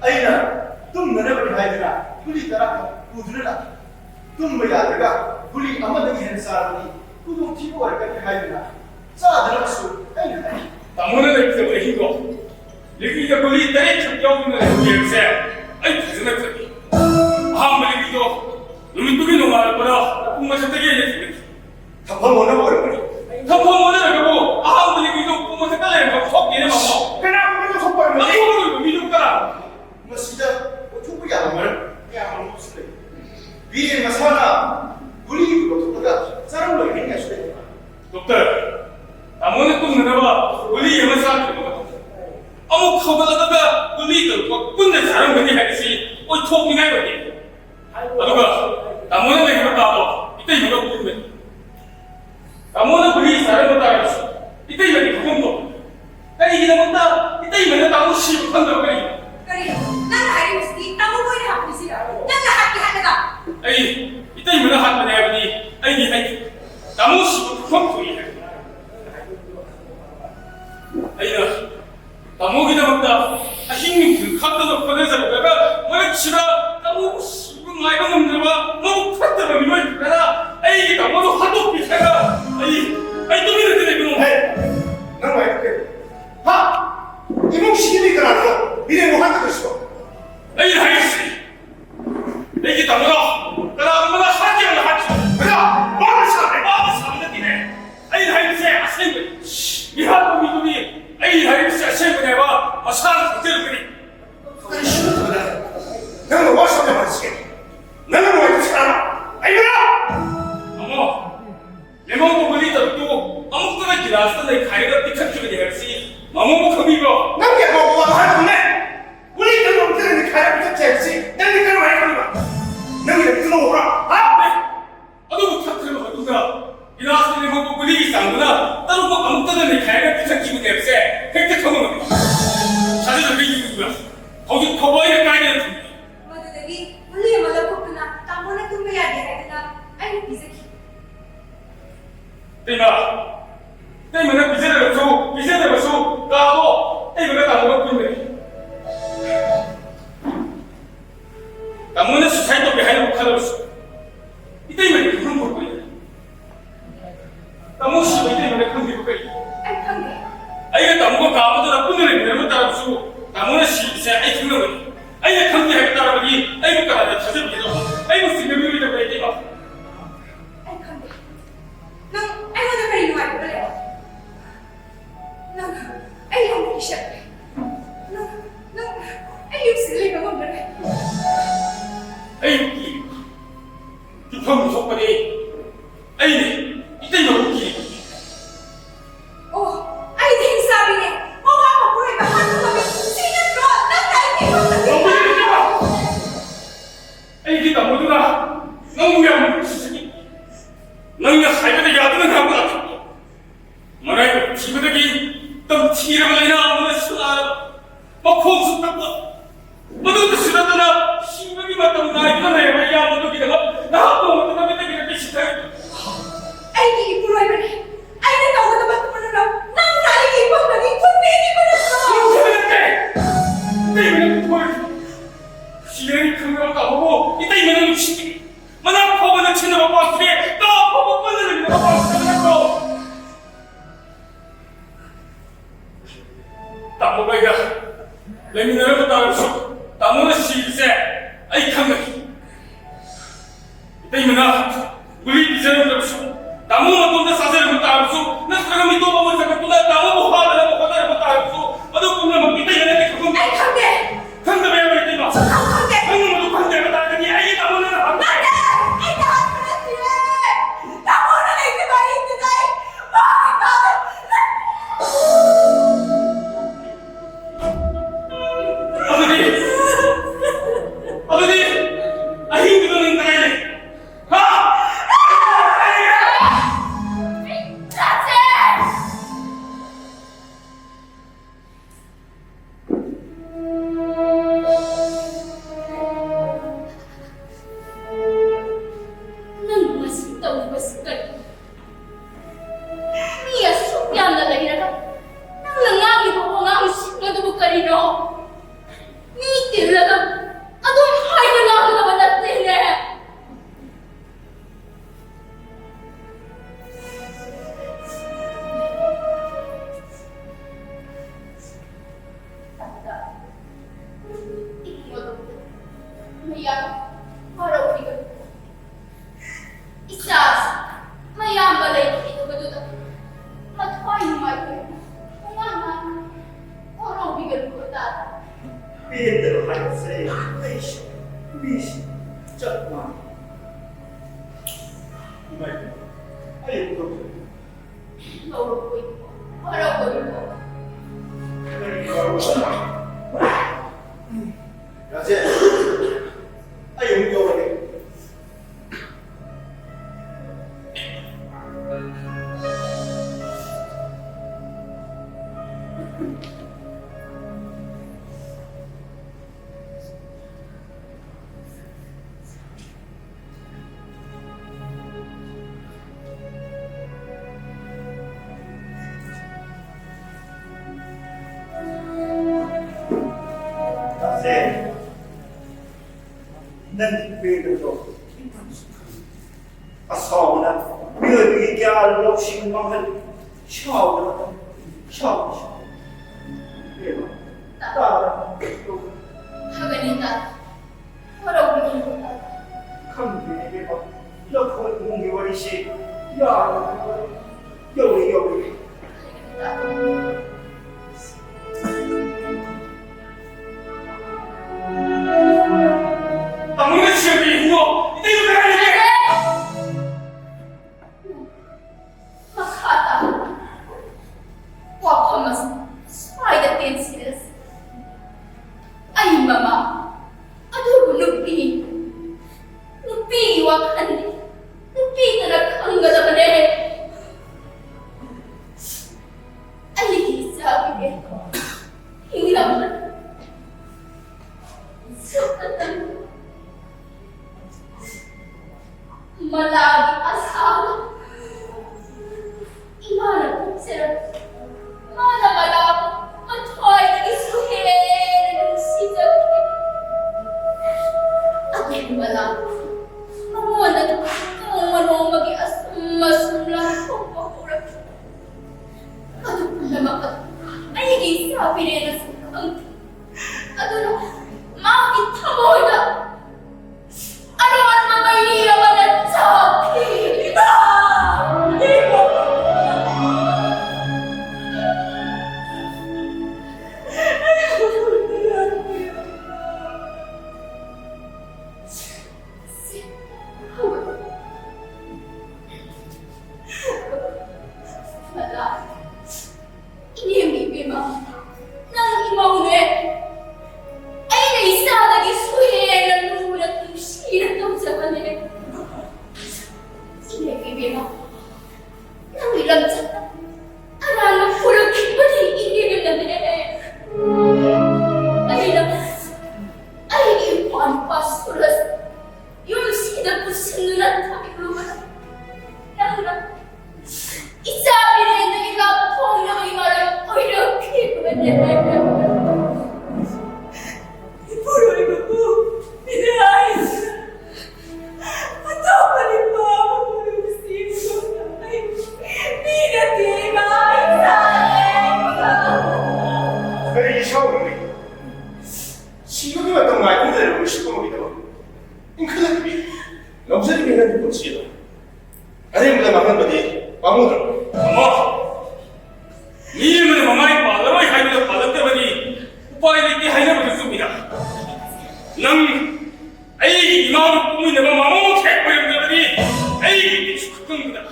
아이나 좀 너네들이 하이드나 우리 따라 우드르라 좀 뭐야 내가 우리 아마도 하는 사람이 그도 티보가 이렇게 하이드나 싸 들어갔어 아이나 나무는 때문에 힘도 여기가 그리 다리 척경는 거기에 아이 가슴에 크기 아무리 기도 눈이 농할 거라 꿈만 잡되게 해야지 한번 먹어버려 덮어 모자라고 아무리 기도 꿈만 잡달래 속 얘네 먹어 그냥 우리도 속발을 아니 오늘 미국 가라 뭐 진짜 뭐 충분히 안 말? 그냥 아무 없을 때 위에가 사나 우리 로토가 사람으로 얘기할 수도 있다 dokter 나무는 또 내가 우리 영어 사람 거 어머 커버다가 우리도 뭐 군대 사람 거니 하듯이 어이 톡이나 이러지 아두가 나무는 내가 봐도 이때 이거 부르면 나무는 우리 사람을 따라서 이때 이거 그건도 아니 이게 뭔다 이때 이거 나무 씨 한다고 그래 Kari, nang ayos di, tamo ko inahapon siya. Nang lahat ka. 아이 이때 이거 하면 내가 보니 아이 니 나무 씨 그건 소리 아이나 나무기다 먹다 힘이 그 카드도 꺼내서 내가 뭐 치라 나무 씨발 아이가 먹는 거봐 너무 컸더라 ꯑꯁꯦꯡꯕꯅꯤ ꯃꯤꯍꯥꯠꯄ ꯃꯤꯗꯨꯗꯤ ꯑꯩ ꯍꯥꯏꯔꯤꯕꯁꯤ ꯑꯁꯦꯡꯕꯅꯦꯕ ꯃꯁꯥꯅ ꯈꯪꯖꯔꯛꯀꯅꯤ ꯀꯔꯤꯁꯨꯅꯠꯇꯕꯗ ꯅꯪꯅ ꯋꯥꯁꯛꯅ ꯃꯥꯟꯁꯤ게 ꯅꯪꯅ ꯅꯨꯡꯉꯥꯏꯇꯕ 사람아 아니구나! 어머 레몬 고글리 덕도 아무거나 기라스도 내 가리가 삐딱지게 되었지 아무 컴이고 남게 뭐고 하는데 우리 그 놈들은 내 가라 삐딱지지 난 그걸 말 거니까 너희들 들어오라 아? 아도 못하면 어떤가 기라스 레몬 고글리 있상구나 따로 뭐 아무거나 내 가리가 삐딱지게 되었지 획득 컴은 자세히 들리는 거야 거기 커버에 가야 ꯃꯗꯨꯗꯒꯤ ꯃꯨꯂꯤ ꯑꯃ ꯂꯧꯊꯣꯛꯇꯨꯅ ꯇꯥꯃꯣꯅ ꯇꯨꯝꯕ ꯌꯥꯗꯦ ꯍꯥꯏꯗꯨꯅ ꯑꯩꯅ ꯄꯤꯖꯈꯤ 때문에 비세대로서 나도 때문에 나도 그런데 나무는 수사에 또 배하는 못하더라고 이 때문에 그런 걸 거야 나무 씨가 이 때문에 그런 걸 거야 ꯑꯩ ꯈꯪꯗꯦ 아이가 나무가 가보더라 뿐을 내면 따라서 나무는 씨 아이 그런 거야 아이가 강제 하게 따라가니 아이가 가다 자세히 해서 아이가 쓰는 놈이 되고 있대 봐 ꯑꯩ ꯈꯪꯗꯦ ꯅꯪ ꯑꯩꯉꯣꯟꯗ ꯀꯔꯤ ꯅꯨꯡꯉꯥꯏꯇꯕ ꯂꯩ ꯅꯪ ꯑꯩ ꯌꯥꯝꯅ ꯏꯁꯠꯂꯦ ꯅꯪ ꯑꯩ ꯌꯨꯝꯁꯤꯗ ꯂꯩꯕ ꯉꯝꯗ꯭ꯔꯦ 아이 기품 무섭거니 아이네 이때 너무 길이 ꯑꯣ ꯑꯩꯗꯤ ꯍꯤꯡꯁꯥꯕꯤꯅꯦ ꯃꯃꯥ ꯃꯄꯨꯔꯣꯏꯕ ꯍꯥꯠꯇꯨꯅꯕꯤ ꯁꯤ ꯅꯠꯇ꯭ꯔꯣ ꯅꯪꯅ ꯑꯩꯒꯤ ꯏꯃꯨꯡꯗ 너무 힘들어 아이가 너무나 너무 양 수수기 너희가 살면서 야동을 하고 나서 뭐라고 기분하기 또 티라고 나 아무나 싫어 뭐 콩수 닦고 뭐도 싫었더나 신경이 맞다고 나 이거 내가 야 뭐도 기다려 나 아무 것도 남의 때문에 비슷해 ꯑꯩꯒꯤ ꯏꯄꯨꯔꯣꯏꯕꯅꯦ ꯑꯩꯅ ꯇꯧꯒꯗꯕ ꯊꯕꯛꯅ ꯅꯪꯅ ꯑꯩꯒꯤ ꯏꯃꯨꯡꯗꯒꯤ ꯊꯨꯡꯕꯤꯈꯤꯕ ꯅꯠꯇ꯭ꯔꯣ 때문에 뭘 시련이 큰 걸 까보고 이따 이면은 시기 만약 법원을 치는 것 같으니 또 법원을 내는 것 같으니 나무가이가 레미네를 따라서 나무는 시일세 아이 강력히 이따 이면은 우리 비자를 들어서 나무는 돈다 사세를 따라서 나 사람이 또 법원 잡고 또 나무 화를 하고 화를 하고 따라서 어느 꿈을 먹고 이따 이면은 그건 ꯑꯩ ꯈꯪꯗꯦ 강남에 와 있대 봐 ꯈꯪꯗꯦ 강남도 강남에 나가니 아이 나무는 안 돼. ꯑꯩꯅ ꯍꯥꯠꯄ ꯅꯠꯇꯦ ꯇꯥꯃꯣꯅ ꯂꯩꯇꯕ ꯑꯩꯗꯨꯗ ꯑꯩ 아버지 아이 그거는 나가야 가 자제! ꯅꯪ ꯉꯁꯤ ꯇꯧꯔꯤꯕꯁꯤ ꯀꯔꯤ? ꯃꯤ ꯑꯁꯨꯛ ꯌꯥꯝꯅ ꯂꯩꯔꯒ ꯅꯪꯅ ꯉꯥꯡꯂꯤꯕ ꯋꯥꯉꯥꯡꯁꯤꯡ ꯑꯗꯨꯕꯨ ꯀꯔꯤꯅꯣ? ꯃꯤ ꯇꯤꯜꯂꯒ ꯑꯗꯨꯝ ꯍꯥꯏꯅ ꯉꯥꯡꯒꯗꯕ ꯅꯠꯇꯦꯅꯦ! ꯃꯌꯥꯝ ꯍꯔꯥꯎꯕꯤꯒꯅꯨ ꯏꯆꯥꯁꯤ ꯃꯌꯥꯝꯕ ꯂꯩꯈꯤꯗꯕꯗꯨꯗ ꯃꯊ꯭ꯋꯥꯏ ꯅꯨꯡꯉꯥꯏꯇꯅ ꯄꯨꯡꯉꯥꯡ ꯍꯔꯥꯎꯕꯤꯒꯅꯨ ꯇꯥꯗ 삐엔대로 하였어요 에이씨 미시 짝마 이말 아이 무섭죠 ꯂꯧꯔꯛꯄ ꯏꯕꯣ ꯍꯔꯥꯎꯕ ꯏꯕꯣ 그러니 말고 야제 아이 용겨워래 야제 난 특별히도 아사오나 묘비게 알록신 망을 샤오나 샤오 예마 따라 하가니 나 haraubiganu tata 컴비게 봐 이렇게 공개버리시 야 여기 나에게 이런 속았던 malagi asawa. Imana po sila. Mana malabo. Matoy nag-isuhin. Nag-sidaki. At yung malabo. Mamunag kung ano mag-iasum-masum kung pakurap. Ano po naman at ay higing sabi rin na sukang. Ano na, makikita mo na. Ano man mamaya man at sabi? Iba! Iba! Wala. Inihimibima. Nang imaulit. Ay naisa nag-isuhin ang nulat ng sinatong sa kanil. Inihimibima. Nang ilang sata. Aralang pulang kibali inihim na din. Ay lang. Ay ipan pasulas. Yung sinatong sinulat kami lumang. Nang lang. Isabi rin na ilapong na may marang ko'y nakibali. Ipuloy ko po. Pinahayos na. At ako palipawa ko ng sino na ay pinatibay sa akin. 그래 이 샤워를 시험이 왔던 거 아닌데 왜 시끄럽게 되고 인크다비 넘사리 비는 못 치다 아니보다 막는 거지 막무들 어머! 이 이름은 마마리 빠다로이 하이브도 빠졌다더니 오빠에게 하이브를 줬습니다. 난 아이기 이마음을 꿈이 내가 마모모 개꼬였다더니 아이기 축구입니다.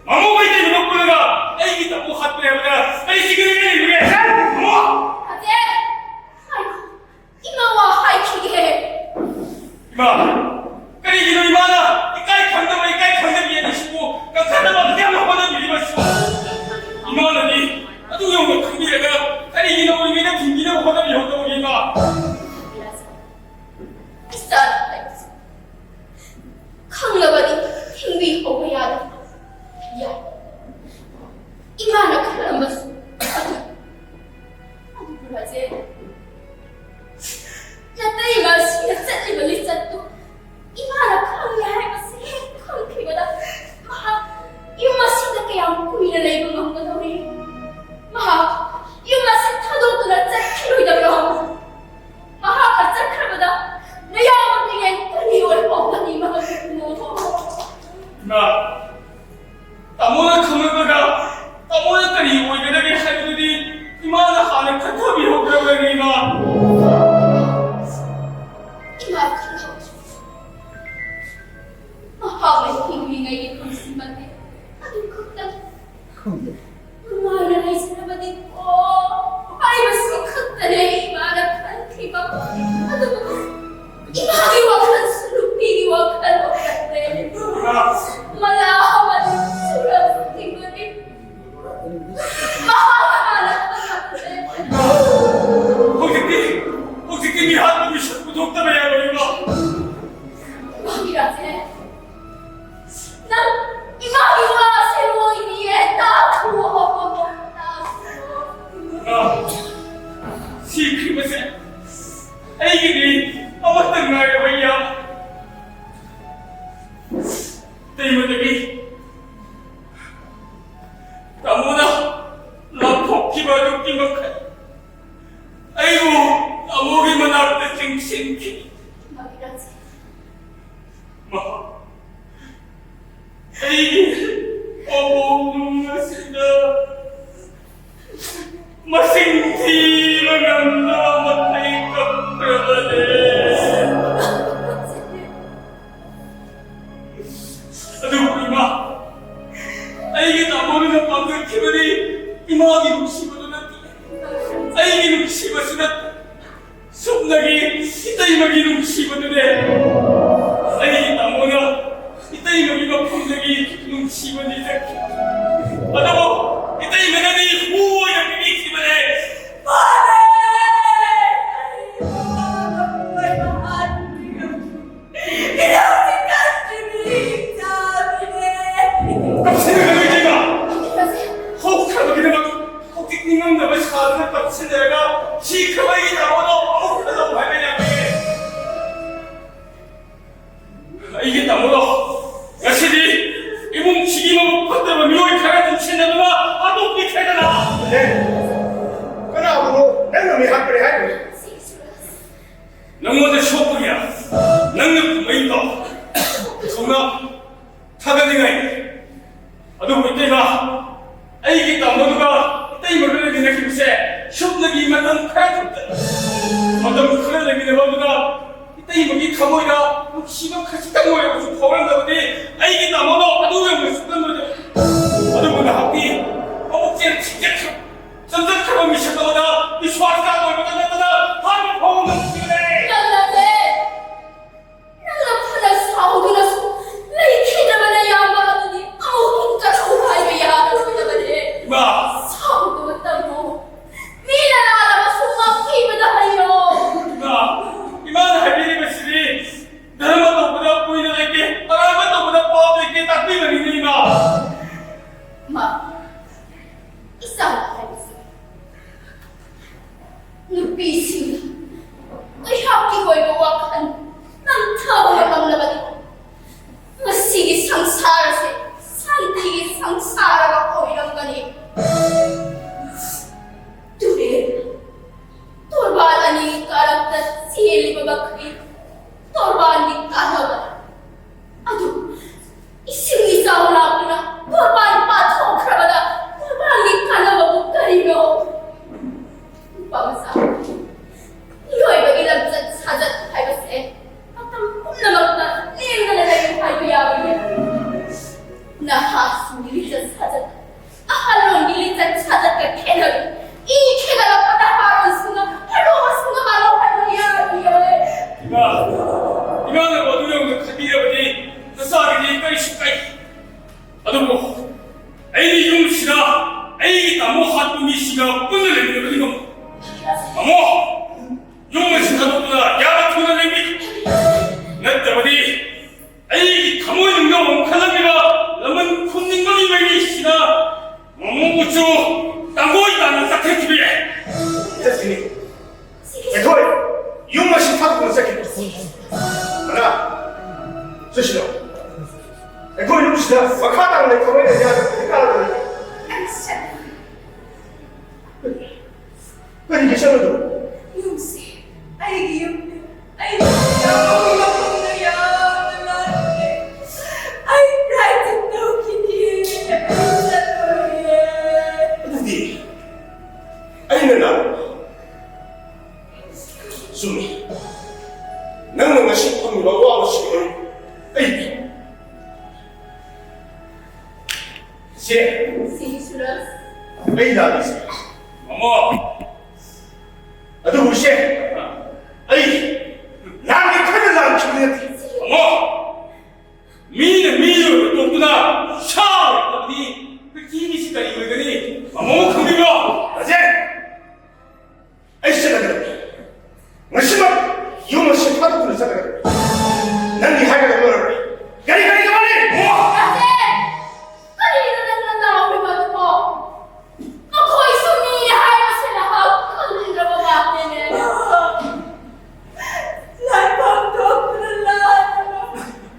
마모가 이제 이거 보다가 아이기 딱 핫도리 해보자 아이 지금 이게 어머! 아재! 아이고, 이마와 하이키게. 이마! 까리 이놈 이마나 이까이 견담아 이까이 견담이 아니시고 깡칸다마 그냥 화는 일이 마시고 이마나니 아주 영웅 큰비래가 까리 이놈을 위해 빈비는 화담이 형동을 이마 Isa tayo. Kang nabadi, hindi ko bayad. Yan. Imana ka lang mas. Ano po kasi? Natay mas, nagsat ibalisan to. Imana ka ang yahay kasi. Kang kibada. Maha, yung masida kaya ang kumina na ibang mga madami. Maha, yung masitado to na sa kiloy na lang. Maha, katsakarbada. Nayaman tingin, kaniwal pa ako ni mga mo. 이마 나무는 가물가가 나무는 까리 오이가다게 하이브들이 이마나 하는 카타비 형그라고 해 이마 Ima ka lang. Mahamay hingingay ni Konsimate. Anong kutang? Umana na isa na ba din ko? Ay, mas ikot na imana ka. Diba? Ano ba? Imagiwakan sa lupigiwakan o kate. Malaman surat tingin. Mahalaman ka kate. 혹시 니 한국이 자꾸 독담해야 하고 이마 Bakit? Nang imagiwasin mo inieta ko. 시크릿은 아이들이 아무것도 나를 왜야 때문에 나무나 라포키가 죽긴 것같아 아이고 아무기만 알때 생신기 Bakit? 마 아이기 어머무스다 마생티만 나와 타이까 그러네 아주 이마 아이기 나무는 방금 기분이 이마하기 욕심으로 났지 아이기 욕심을 났다 숨나기 이따이마기 욕심으로 내 아이기 나무는 이따이마기가 풍나기 욕심을 내자 아다모 이따이마기 후호야 비비기만 해 친데가 시크바이 나오도 어묵하다고 발매냐고 이게 나무도 야시디 이몸 지기만 받들어 미워이 가라든 친다더라 아도 비켜잖아 네. 그나하고 내놈이 학교에 하고 너무들 쇼크야 능력 메이터 정나 타가니가 아도 보이때가 아이기 나무도가 이때 이거를 내게 기세 쇼크기 만난 카야줬다 어떤 그런 내게 내봐도가 이때 이거기 가모이라 시가 같이 딱 모여 좀 거란다 보니 아이기 나무도 아도 왜 순간 거죠 아도 보다 학비 어묵지를 진짜 전전처럼 미쳤다보다 이 수학사가 얼마나 났다나 하루 보험은 죽이네 난나네 나는 사오기라서 내 키자만의 양반하더니 아무것도 좋아하게 야하더니 이봐 사오도 못하고 미나라 알아봐 속마 피부다 하여 이만 할일이 것이니 나는 너보다 보이는 애게 나는 너보다 뻔하게 딱 보이는 이는 이마 이 싸움 알겠어 눈빛이 의학기 걸고 wak한 남타오가 막나가니 마시기 상사라세 산티기 상사라가 보이는 거니 둘이 torbaani karakter sihirli babakri torbaani kanawa adu ising isa wala na torbaani patong krabada torbaani kanawa bukarino pamasa iyoy bagilang sajat haibase atam kumna magna niyang nalalayo haibayawi nahas nilita sajat ahalon nilita sajat ka kenawi 이 캐가라 바다하는 순간 할로가 순간 말로 할로야 이만은 어두려운 가비려보니 너 싸우기 이까이 쉽까이 아도모 에이디 용시라 에이기 나무 한분이 시가 끈을 내리는 이놈 어머 용문시 가족보다 야가 돈을 내미 내 때문에 에이기 가모의 능력 엉칼람이라 너는 콘닝거리 맹이 시나 어묵우쭈 땅고이 나는 싹해 집에 자신이 에토이 유머시 타고 새끼 하나 스시로 에토이 유머시다 와카다는 내 거에 대한 헷갈려 그리 계셔도 용씨, 아이기 용녀, 아이기 용녀, 아이 브라이트 노키니, 어디 아이는 나 숨이 너는 싶음이라고 하고 싶은 에이 제 시슈라스 에이다 있어 어머 나도 무시 에이 나한테 큰일 나는 기분이 어머 미는 미는 높구나 샤 어디 그 기미시가 이거더니 어머 큰일이야 낮에 에이씨가 그래 무심한 유머시 파도꾼을 찾아가래 난 네 하이가 놀아버려 가리 가만히 안돼! 빨리 일어나는 나오리 마주고 너 거의 손님이 하이버스나 하고 큰일을 막내네 라이팡도 그럴라,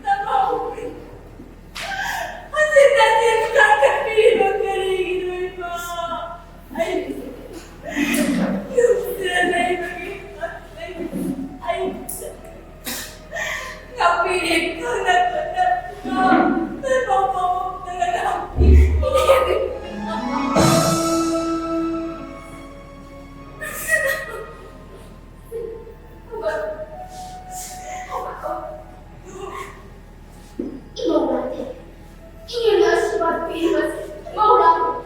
나마우리. 하지만 내가 그리로 그리기로 해봐. 아이, 용씨를 내이버기 아이, 나비리 강났구나. 내 맘마 내가 나비. 이모라한테 이녀가 시바 비리버스 이모라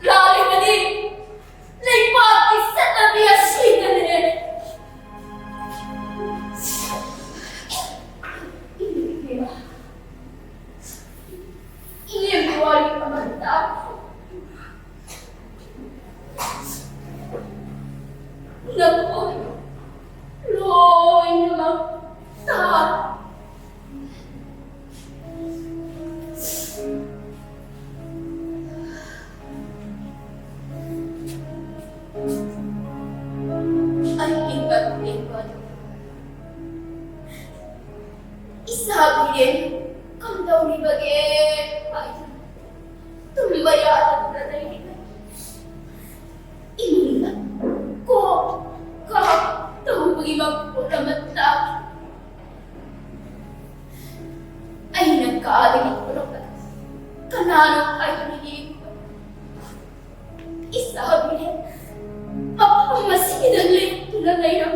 라리마니 레이파티 세타비아 시드네 이녀 와리 까만다 나도 로이나 다 Isabi, mapamasidan lang ito na ngayon.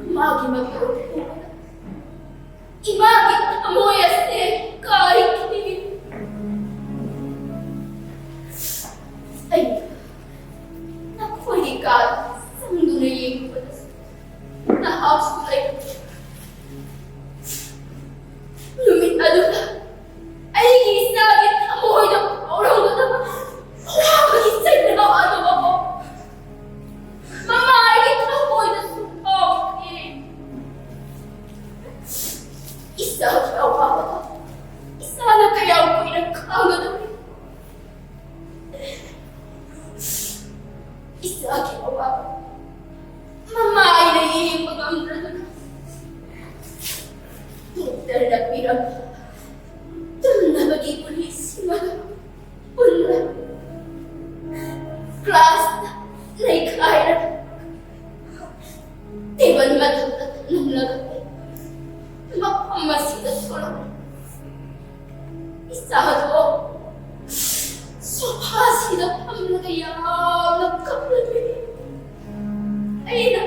Magi magpapagawa. Imagit amoy ase kahit hindi. Ay, nakuha ka sa mundo na iyong patas. Na-house ko lang. Lumitado ka. Ay, isagit amoy ng orang ko naman. Nakakisay na ano ako. Mamahigit amoy na sumpaw. Isa kaya ako. Isa na kaya ako pinagkagad ako. Isa kaya ako. Mamay na iyong pag-amran. Doktor na pirang. Doon na mag-ipulis. Pula. Class na ikaya. Diba naman ng lagay. Mapamasitas ko lang. Isa ko. Sopasi na pamlagayang nagkaplagay. Ay na.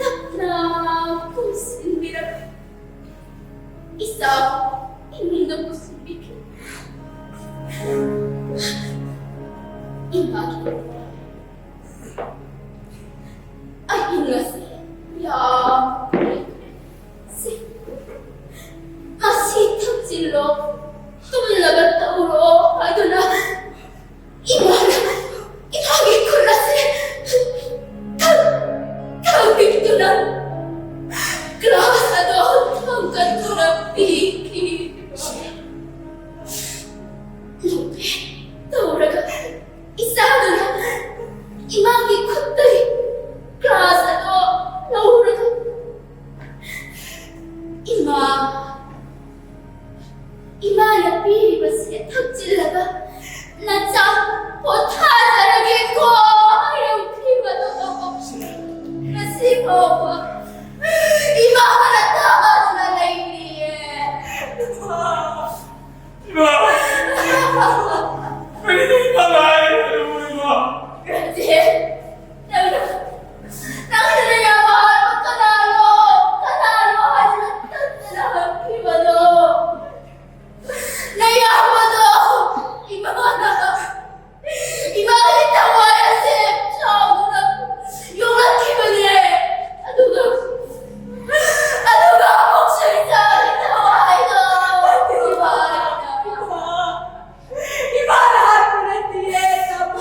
Takna kung sindira. Isa ko. Hindi na po sumikit. Imagine. Ay, ingasi. Masitang silo. Tumlagat na uro. Ay, doon na. Imagi ko na tawag ko na. Grasa doon. Hanggang ko na piki. Lupe. Tawag ka. Isa doon na. Imagi ko tayo. Grasa doon. Laura ka. Imana piribasi takjilaga naca potajarage ko ayam kibano nasibo imana taas na nainiye Iba! Pwede na ipangay! Ano mo iba? Grazie Nakasanayaman Kanalo Halimatan Kibano Nayamado Imana Tawaya Sip Chaguna Yung Kibane Aduga Mokshita Tawaya Ibalahan mo na dieta mo.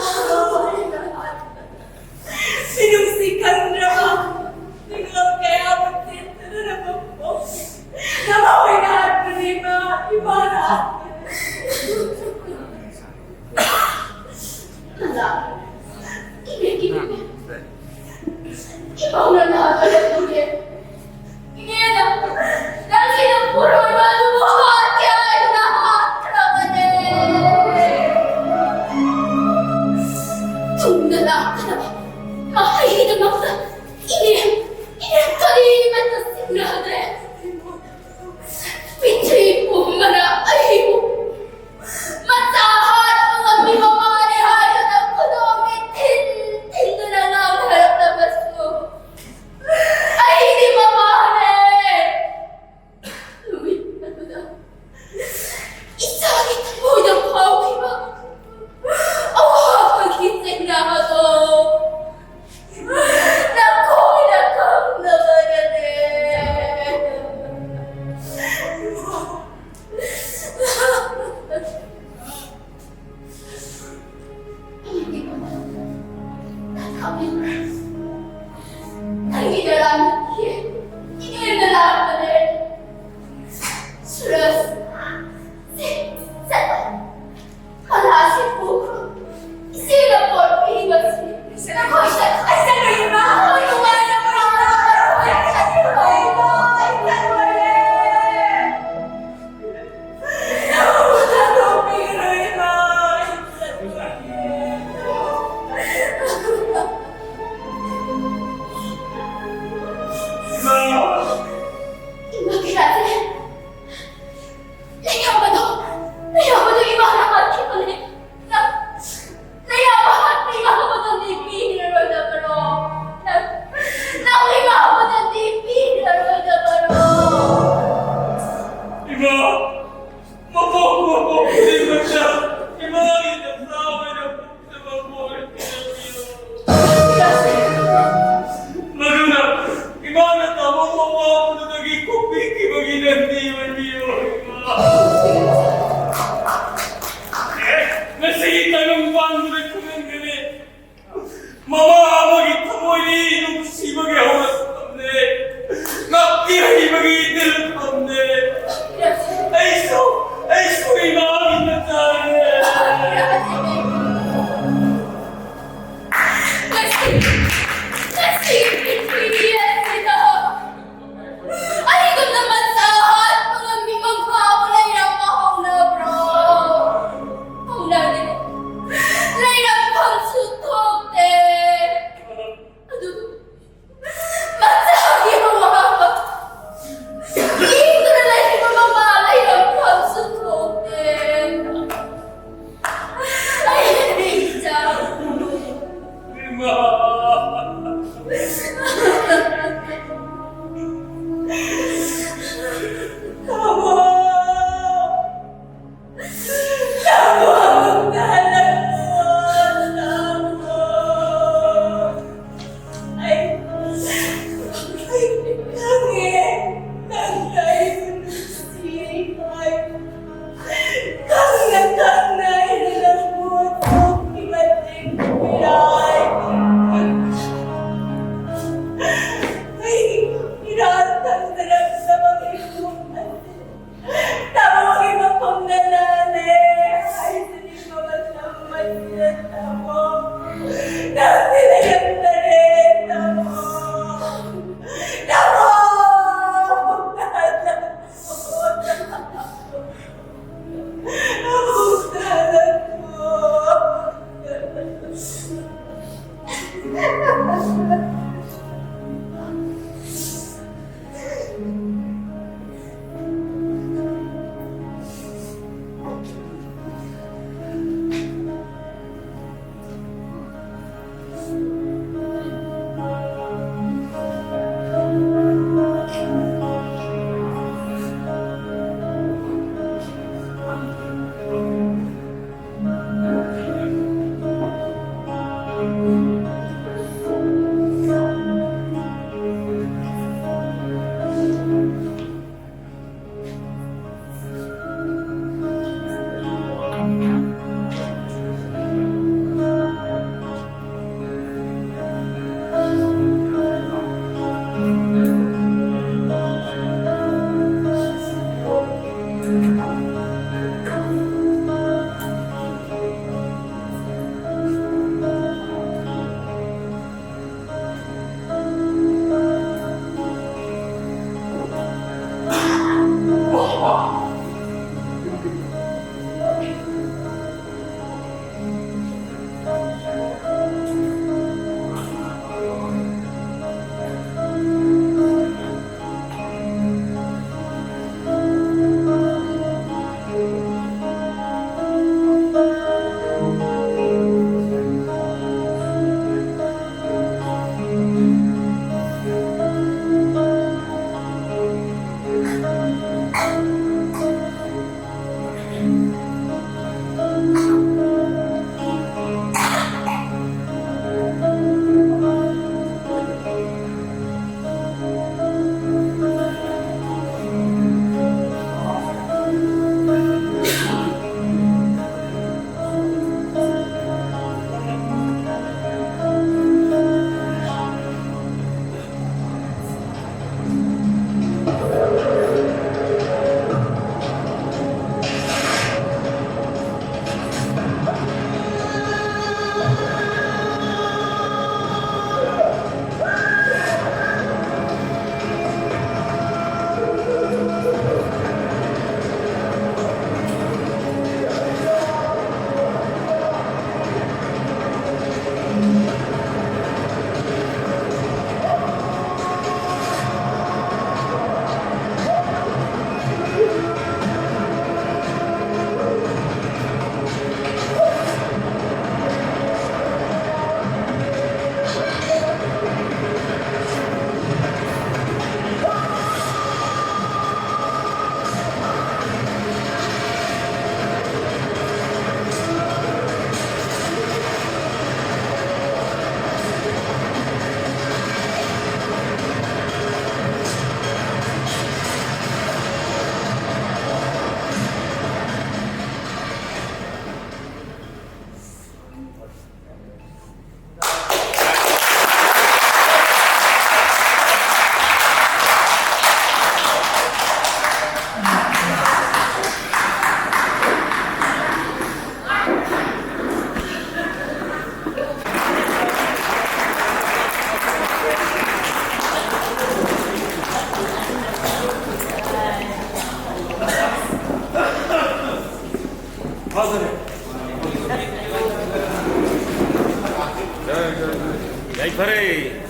야이파레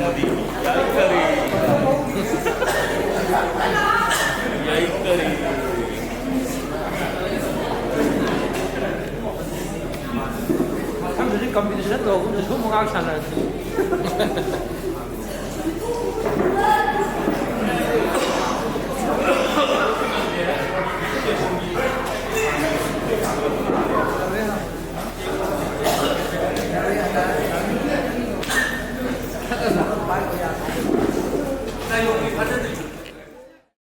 어디 야이파레 야이파레 사람들이 컴퓨터에 넣고 소문하기 하나